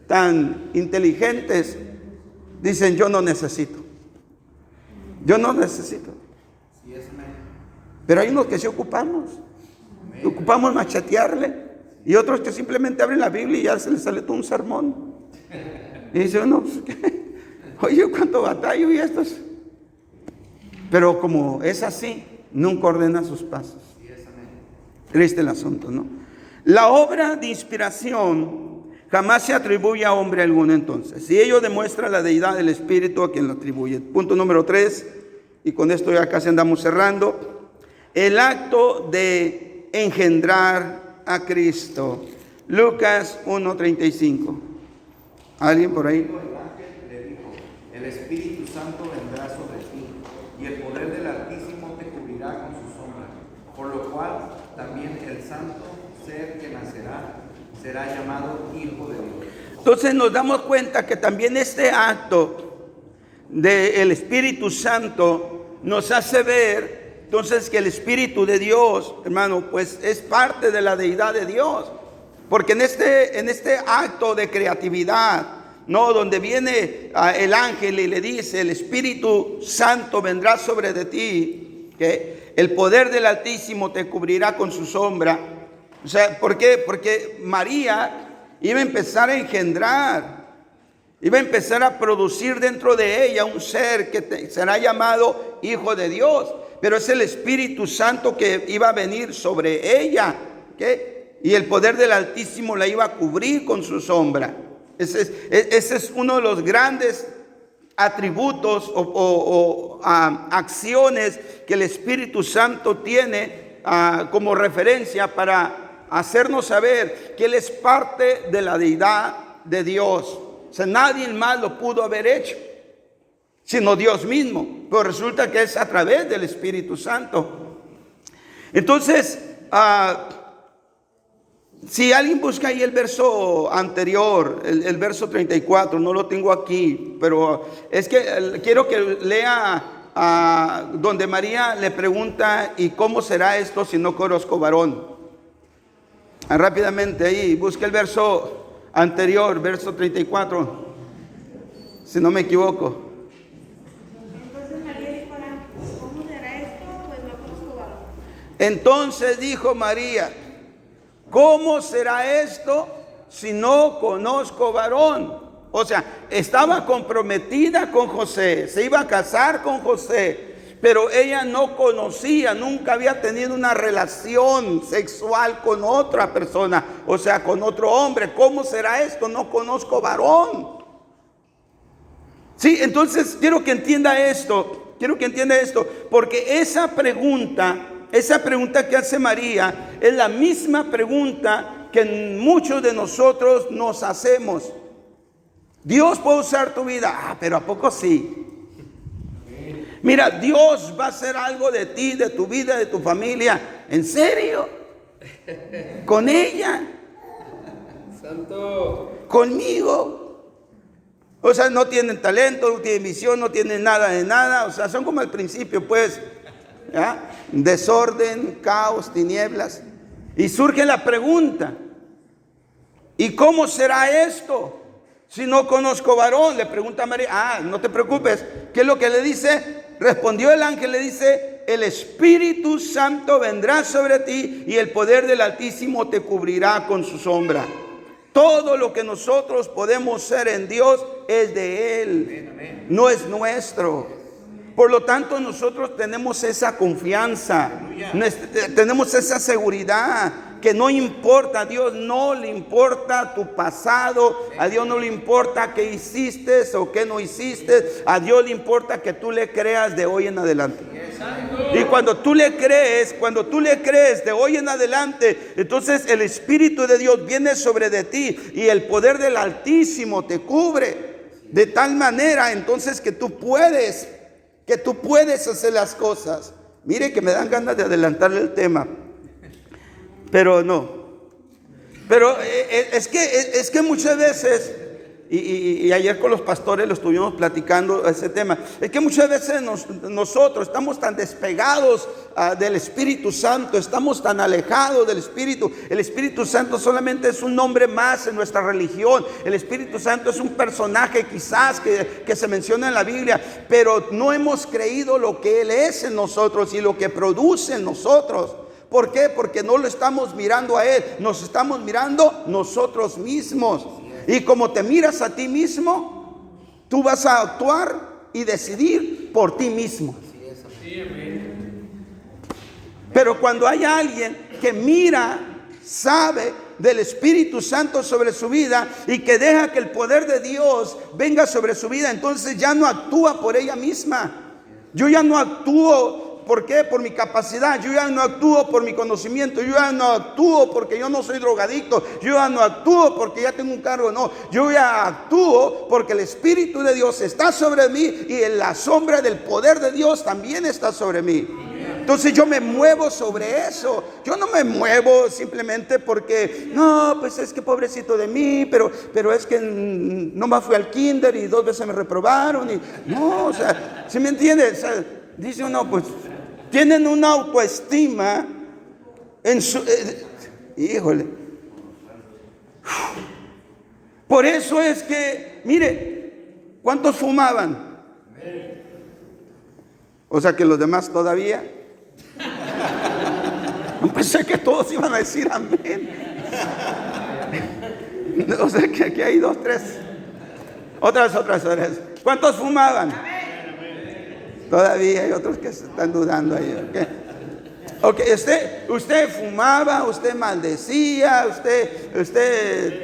tan inteligentes, dicen, yo no necesito. Pero hay unos que sí ocupamos machetearle, y otros que simplemente abren la Biblia y ya se les sale todo un sermón. Y dice uno, oye, cuánto batallo y estos. Pero como es así, nunca ordena sus pasos. Triste el asunto, ¿no? La obra de inspiración jamás se atribuye a hombre alguno entonces. Y ello demuestra la deidad del Espíritu a quien lo atribuye. Punto número 3, y con esto ya casi andamos cerrando. El acto de engendrar a Cristo. Lucas 1:35. ¿Alguien por ahí? El ángel le dijo, el Espíritu Santo vendrá sobre ti, y el poder del Altísimo te cubrirá con su sombra, por lo cual también el santo ser que nacerá será llamado Hijo de Dios. Entonces nos damos cuenta que también este acto del Espíritu Santo nos hace ver entonces que el Espíritu de Dios, hermano, pues es parte de la deidad de Dios. Porque en este acto de creatividad, ¿no? Donde viene el ángel y le dice, el Espíritu Santo vendrá sobre de ti, que el poder del Altísimo te cubrirá con su sombra. O sea, ¿por qué? Porque María iba a empezar a engendrar, iba a empezar a producir dentro de ella un ser que será llamado Hijo de Dios. Pero es el Espíritu Santo que iba a venir sobre ella, ¿qué? Y el poder del Altísimo la iba a cubrir con su sombra. Ese es uno de los grandes atributos o acciones que el Espíritu Santo tiene como referencia para hacernos saber que Él es parte de la deidad de Dios. O sea, nadie más lo pudo haber hecho. sino Dios mismo. Pero resulta que es a través del Espíritu Santo. Entonces, si alguien busca ahí el verso anterior, el verso 34, no lo tengo aquí, pero es que quiero que lea donde María le pregunta, ¿y cómo será esto si no conozco varón? Rápidamente ahí, busca el verso anterior, verso 34, si no me equivoco. Entonces María dijo, ¿cómo será esto? Pues no conozco varón. Entonces dijo María, ¿cómo será esto si no conozco varón? O sea, estaba comprometida con José, se iba a casar con José, pero ella no conocía, nunca había tenido una relación sexual con otra persona, o sea, con otro hombre. ¿Cómo será esto? No conozco varón. Sí, entonces quiero que entienda esto, porque esa pregunta que hace María es la misma pregunta que muchos de nosotros nos hacemos. Dios puede usar tu vida, pero ¿a poco sí? Mira, Dios va a hacer algo de ti, de tu vida, de tu familia. ¿En serio? ¿Con ella? Santo. ¿Conmigo? O sea, no tienen talento, no tienen visión, no tienen nada de nada. O sea, son como al principio, pues, ¿ya? Desorden, caos, tinieblas. Y surge la pregunta, ¿y cómo será esto si no conozco varón? Le pregunta a María. No te preocupes. ¿Qué es lo que le dice? Respondió el ángel, le dice, el Espíritu Santo vendrá sobre ti y el poder del Altísimo te cubrirá con su sombra. Todo lo que nosotros podemos ser en Dios es de Él, no es nuestro. Por lo tanto, nosotros tenemos esa confianza, tenemos esa seguridad, que no importa, a Dios no le importa tu pasado, a Dios no le importa qué hiciste o qué no hiciste, a Dios le importa que tú le creas de hoy en adelante. Y cuando tú le crees de hoy en adelante, entonces el Espíritu de Dios viene sobre de ti y el poder del Altísimo te cubre de tal manera entonces que tú puedes hacer las cosas. Mire que me dan ganas de adelantarle el tema, pero no. Pero es que muchas veces, y ayer con los pastores lo estuvimos platicando ese tema, es que muchas veces nosotros estamos tan despegados del Espíritu Santo, estamos tan alejados del Espíritu. El Espíritu Santo solamente es un nombre más en nuestra religión. El Espíritu Santo es un personaje quizás que se menciona en la Biblia, pero no hemos creído lo que Él es en nosotros y lo que produce en nosotros. ¿Por qué? Porque no lo estamos mirando a Él, nos estamos mirando nosotros mismos. Y como te miras a ti mismo, tú vas a actuar y decidir por ti mismo. Pero cuando hay alguien que mira, sabe del Espíritu Santo sobre su vida y que deja que el poder de Dios venga sobre su vida, entonces ya no actúa por ella misma. Yo ya no actúo. ¿Por qué? Por mi capacidad. Yo ya no actúo por mi conocimiento. Yo ya no actúo porque yo no soy drogadicto. Yo ya no actúo porque ya tengo un cargo. No, yo ya actúo porque el Espíritu de Dios está sobre mí y en la sombra del poder de Dios también está sobre mí. Entonces yo me muevo sobre eso. Yo no me muevo simplemente porque, no, pues es que pobrecito de mí, pero es que no más fui al kinder y 2 veces me reprobaron. Y, no, o sea, ¿sí me entiendes? O sea, dice uno, pues tienen una autoestima en su... híjole. Por eso es que, mire, ¿cuántos fumaban? O sea que los demás todavía. Pensé que todos iban a decir amén. O sea que aquí hay 2, 3. Otras. ¿Cuántos fumaban? Todavía hay otros que se están dudando ahí. Ok, usted fumaba, usted maldecía, usted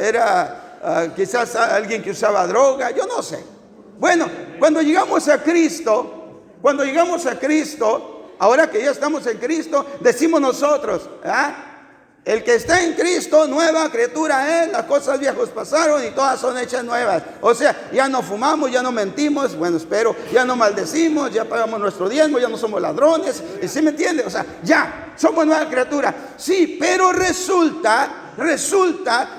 era quizás alguien que usaba droga, yo no sé. Bueno, cuando llegamos a Cristo, ahora que ya estamos en Cristo, decimos nosotros, El que está en Cristo, nueva criatura es, las cosas viejas pasaron y todas son hechas nuevas. O sea, ya no fumamos, ya no mentimos, bueno, espero, ya no maldecimos, ya pagamos nuestro diezmo, ya no somos ladrones, ¿sí me entiende? O sea, ya, somos nueva criatura. Sí, pero resulta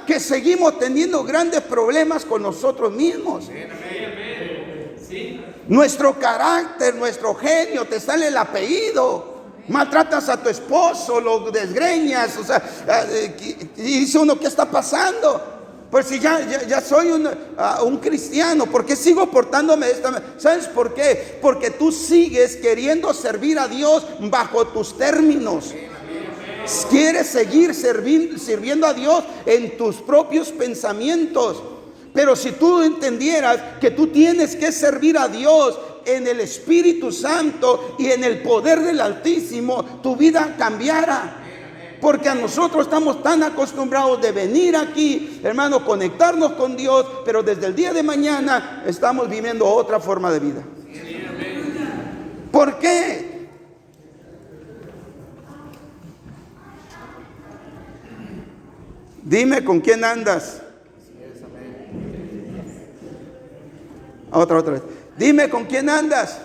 que seguimos teniendo grandes problemas con nosotros mismos. Nuestro carácter, nuestro genio, te sale el apellido. Maltratas a tu esposo, lo desgreñas, o sea, y dice uno, ¿qué está pasando? Pues si ya soy un cristiano, ¿por qué sigo portándome de esta manera? ¿Sabes por qué? Porque tú sigues queriendo servir a Dios bajo tus términos. Quieres seguir sirviendo a Dios en tus propios pensamientos. Pero si tú entendieras que tú tienes que servir a Dios en el Espíritu Santo y en el poder del Altísimo, tu vida cambiara. Porque a nosotros estamos tan acostumbrados de venir aquí, hermano, conectarnos con Dios, pero desde el día de mañana estamos viviendo otra forma de vida. ¿Por qué? Dime con quién andas. Otra vez. Dime con quién andas.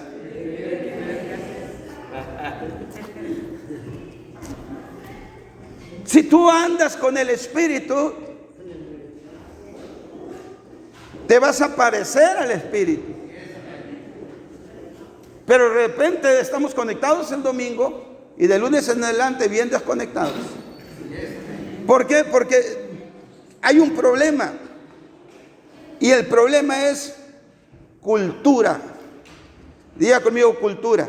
Si tú andas con el Espíritu, te vas a parecer al Espíritu. Pero de repente estamos conectados el domingo y de lunes en adelante bien desconectados. ¿Por qué? Porque hay un problema. Y el problema es cultura. Diga conmigo, cultura.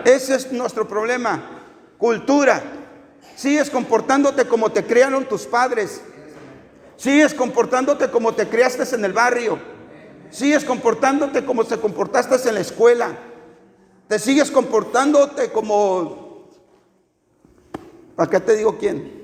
Ese es nuestro problema. Cultura. Sigues comportándote como te criaron tus padres. Sigues comportándote como te criaste en el barrio. Sigues comportándote como te comportaste en la escuela. Te sigues comportándote como... ¿Para qué te digo quién?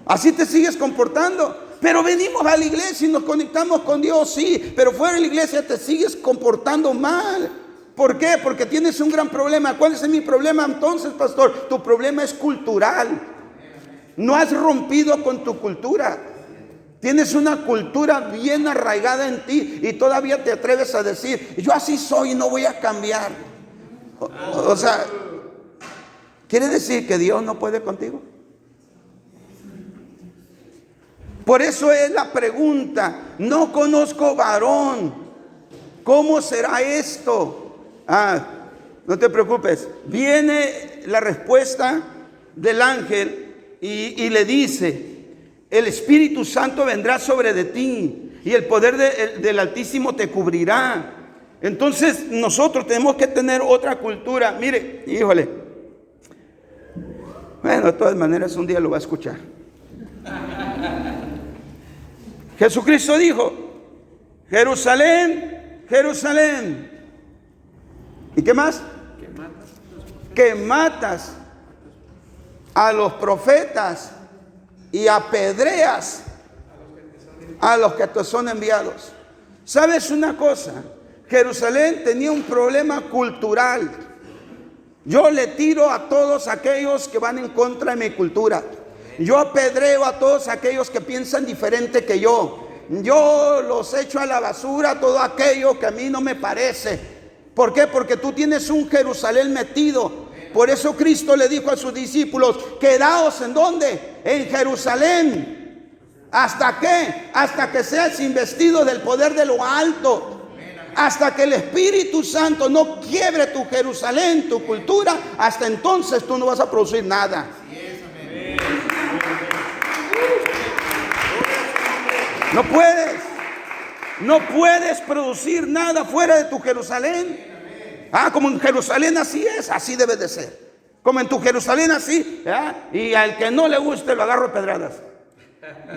Así te sigues comportando. Pero venimos a la iglesia y nos conectamos con Dios, sí. Pero fuera de la iglesia te sigues comportando mal. ¿Por qué? Porque tienes un gran problema. ¿Cuál es mi problema entonces, pastor? Tu problema es cultural. No has rompido con tu cultura. Tienes una cultura bien arraigada en ti y todavía te atreves a decir, yo así soy y no voy a cambiar. O sea, ¿quiere decir que Dios no puede contigo? Por eso es la pregunta, no conozco varón, ¿cómo será esto? No te preocupes, viene la respuesta del ángel y le dice, el Espíritu Santo vendrá sobre de ti y el poder del Altísimo te cubrirá. Entonces nosotros tenemos que tener otra cultura. Mire, híjole, bueno, de todas maneras un día lo va a escuchar. Jesucristo dijo, Jerusalén, Jerusalén. ¿Y qué más? Que matas a los profetas y apedreas a los que te son enviados. ¿Sabes una cosa? Jerusalén tenía un problema cultural. Yo le tiro a todos aquellos que van en contra de mi cultura. Yo apedreo a todos aquellos que piensan diferente que yo. Yo los echo a la basura todo aquello que a mí no me parece. ¿Por qué? Porque tú tienes un Jerusalén metido. Por eso Cristo le dijo a sus discípulos, quedaos ¿en dónde? En Jerusalén. ¿Hasta qué? Hasta que seas investido del poder de lo alto. Hasta que el Espíritu Santo no quiebre tu Jerusalén, tu cultura, hasta entonces tú no vas a producir nada. No puedes producir nada fuera de tu Jerusalén. Como en Jerusalén así es, así debe de ser. Como en tu Jerusalén así, y al que no le guste lo agarro a pedradas.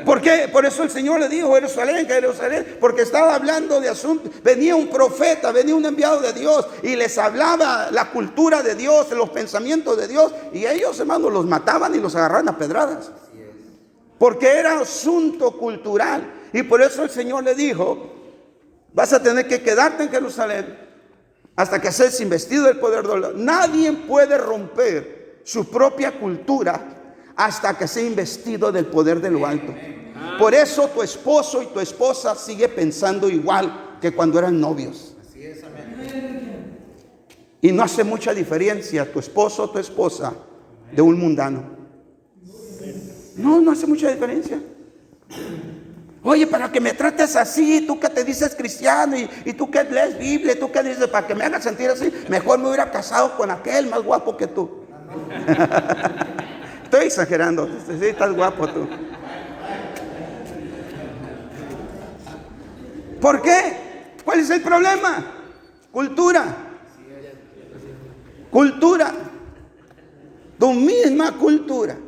¿Por qué? Por eso el Señor le dijo Jerusalén, Jerusalén, porque estaba hablando de asuntos. Venía un profeta, venía un enviado de Dios y les hablaba la cultura de Dios, los pensamientos de Dios, y ellos, hermanos, los mataban y los agarraban a pedradas. Porque era asunto cultural. Y por eso el Señor le dijo, vas a tener que quedarte en Jerusalén hasta que seas investido del poder de Dios. Nadie puede romper su propia cultura hasta que sea investido del poder de lo alto. Por eso tu esposo y tu esposa sigue pensando igual que cuando eran novios. Así es, amén. Y no hace mucha diferencia tu esposo o tu esposa de un mundano. No hace mucha diferencia. Oye, para que me trates así, tú que te dices cristiano y tú que lees Biblia, tú que dices, para que me hagas sentir así, mejor me hubiera casado con aquel más guapo que tú. Estoy exagerando, sí, estás guapo tú. ¿Por qué? ¿Cuál es el problema? Cultura. Cultura. Tu misma cultura.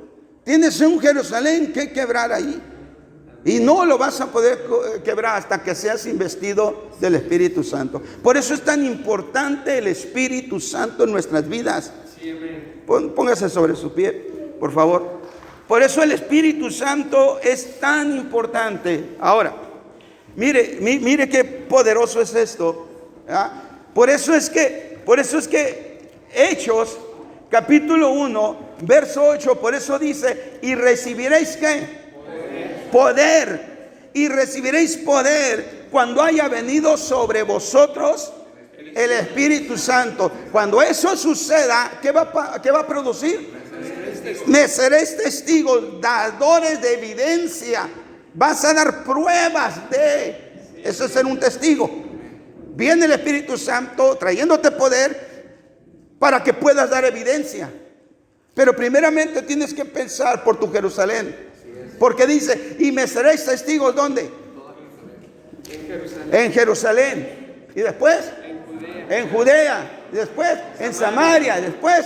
Tienes un Jerusalén que quebrar ahí. Y no lo vas a poder quebrar hasta que seas investido del Espíritu Santo. Por eso es tan importante el Espíritu Santo en nuestras vidas. Póngase sobre su pie, por favor. Por eso el Espíritu Santo es tan importante. Ahora, mire qué poderoso es esto. ¿Ah? Por eso es que Hechos, capítulo 1, verso 8, por eso dice, y recibiréis ¿qué? Poder. Y recibiréis poder cuando haya venido sobre vosotros el Espíritu Santo. Cuando eso suceda, ¿qué va a producir? Me seréis testigos, dadores de evidencia. Vas a dar pruebas de eso, es ser un testigo. Viene el Espíritu Santo trayéndote poder para que puedas dar evidencia. Pero primeramente tienes que pensar por tu Jerusalén. Porque dice, y me seréis testigos, ¿dónde? En Jerusalén. Y después, en Judea. Y después, en Samaria. Y después,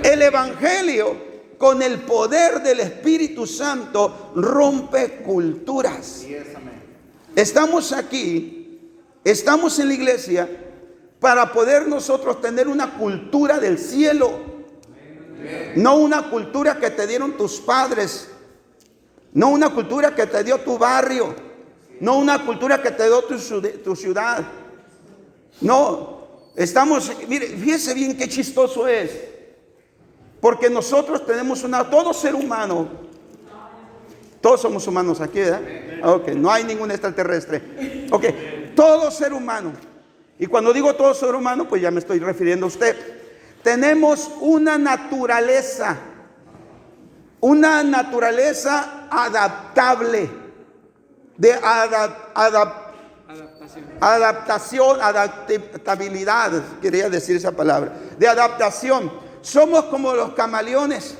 el Evangelio con el poder del Espíritu Santo rompe culturas. Estamos aquí, estamos en la iglesia para poder nosotros tener una cultura del cielo. No una cultura que te dieron tus padres. No una cultura que te dio tu barrio. No una cultura que te dio tu ciudad. No, mire, fíjese bien qué chistoso es. Porque nosotros tenemos todo ser humano. Todos somos humanos aquí, ¿verdad? Ok, no hay ningún extraterrestre. Ok, todo ser humano. Y cuando digo todo ser humano, pues ya me estoy refiriendo a usted. Tenemos una naturaleza adaptable, de adaptabilidad, quería decir esa palabra, de adaptación. Somos como los camaleones.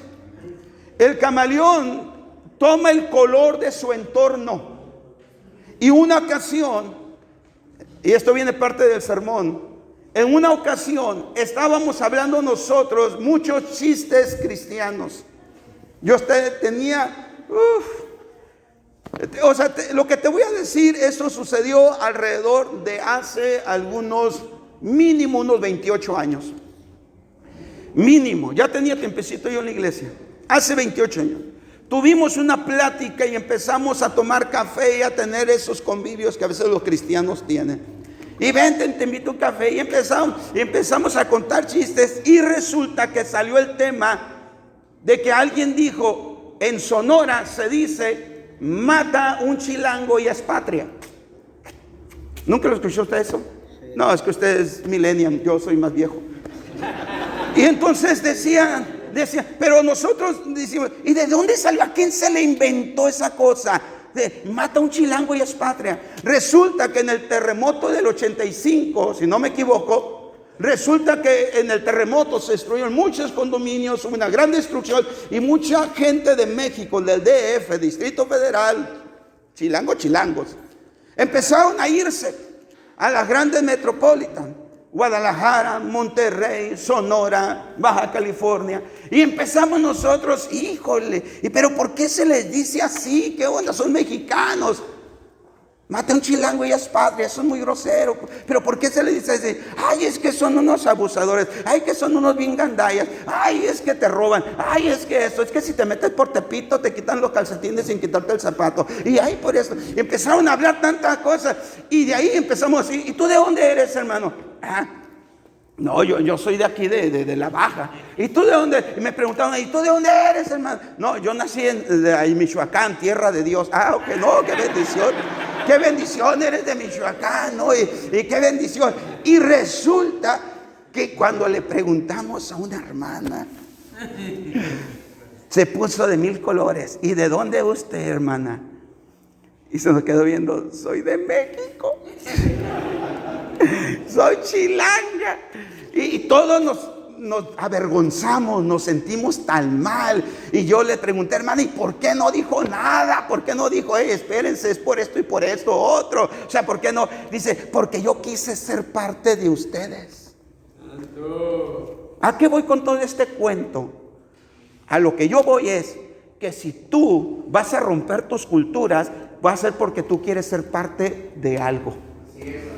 El camaleón toma el color de su entorno. Y una ocasión, y esto viene parte del sermón, en una ocasión estábamos hablando nosotros muchos chistes cristianos. Yo tenía, lo que te voy a decir, eso sucedió alrededor de hace mínimo unos 28 años. Mínimo, ya tenía tiempecito yo en la iglesia, hace 28 años. Tuvimos una plática y empezamos a tomar café y a tener esos convivios que a veces los cristianos tienen. Y vente, te invito a un café y empezamos a contar chistes y resulta que salió el tema de que alguien dijo, en Sonora se dice, mata un chilango y es patria. ¿Nunca lo escuchó usted eso? No, es que usted es millennial, yo soy más viejo. Y entonces decía, pero nosotros decimos, ¿y de dónde salió? ¿A quién se le inventó esa cosa? Mata un chilango y es patria. Resulta que en el terremoto del 85, si no me equivoco, resulta que en el terremoto se destruyeron muchos condominios, hubo una gran destrucción y mucha gente de México, del DF, Distrito Federal, chilangos, empezaron a irse a las grandes metropolitas, Guadalajara, Monterrey, Sonora, Baja California, y empezamos nosotros, híjole, pero ¿por qué se les dice así? ¿Qué onda? Son mexicanos. Mata un chilango y es patria, eso es muy grosero. Pero ¿por qué se le dice así? Ay, es que son unos abusadores. Ay, que son unos bien gandallas. Ay, es que te roban. Ay, es que eso. Es que si te metes por Tepito te quitan los calcetines sin quitarte el zapato. Y ay, por eso. Y empezaron a hablar tantas cosas. Y de ahí empezamos así. ¿Y tú de dónde eres, hermano? No, yo soy de aquí, de la Baja. ¿Y tú de dónde? Y me preguntaron, ¿y tú de dónde eres, hermano? No, yo nací en Michoacán, tierra de Dios. Ah, ok, no, qué bendición. Qué bendición, eres de Michoacán, ¿no? Y qué bendición. Y resulta que cuando le preguntamos a una hermana, se puso de 1000 colores. ¿Y de dónde es usted, hermana? Y se nos quedó viendo, soy de México. Soy chilanga. Y todos nos avergonzamos, nos sentimos tan mal. Y yo le pregunté, hermana, ¿y por qué no dijo nada? ¿Por qué no dijo, espérense, es por esto y por esto otro? O sea, ¿por qué no? Dice, porque yo quise ser parte de ustedes. ¿A qué voy con todo este cuento? A lo que yo voy es que si tú vas a romper tus culturas, va a ser porque tú quieres ser parte de algo.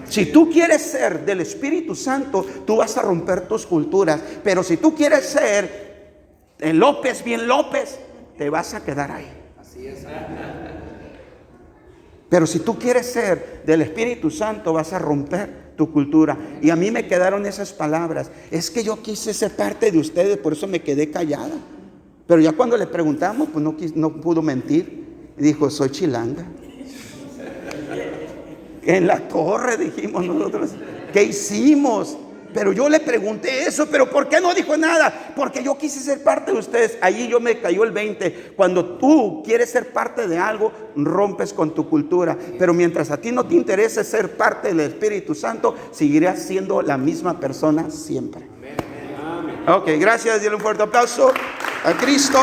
Si tú quieres ser del Espíritu Santo, tú vas a romper tus culturas. Pero si tú quieres ser el López, bien López, te vas a quedar ahí. Así es. Pero si tú quieres ser del Espíritu Santo, vas a romper tu cultura. Y a mí me quedaron esas palabras. Es que yo quise ser parte de ustedes, por eso me quedé callada. Pero ya cuando le preguntamos, pues no pudo mentir. Y dijo, soy chilanga. En la torre dijimos nosotros, ¿qué hicimos? Pero yo le pregunté eso, pero ¿por qué no dijo nada? Porque yo quise ser parte de ustedes. Allí yo me cayó el 20. Cuando tú quieres ser parte de algo, rompes con tu cultura. Pero mientras a ti no te interese ser parte del Espíritu Santo, seguirás siendo la misma persona siempre. Ok, gracias. Dile un fuerte aplauso a Cristo.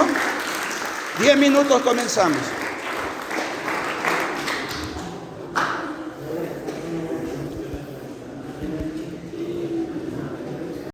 10 minutos comenzamos.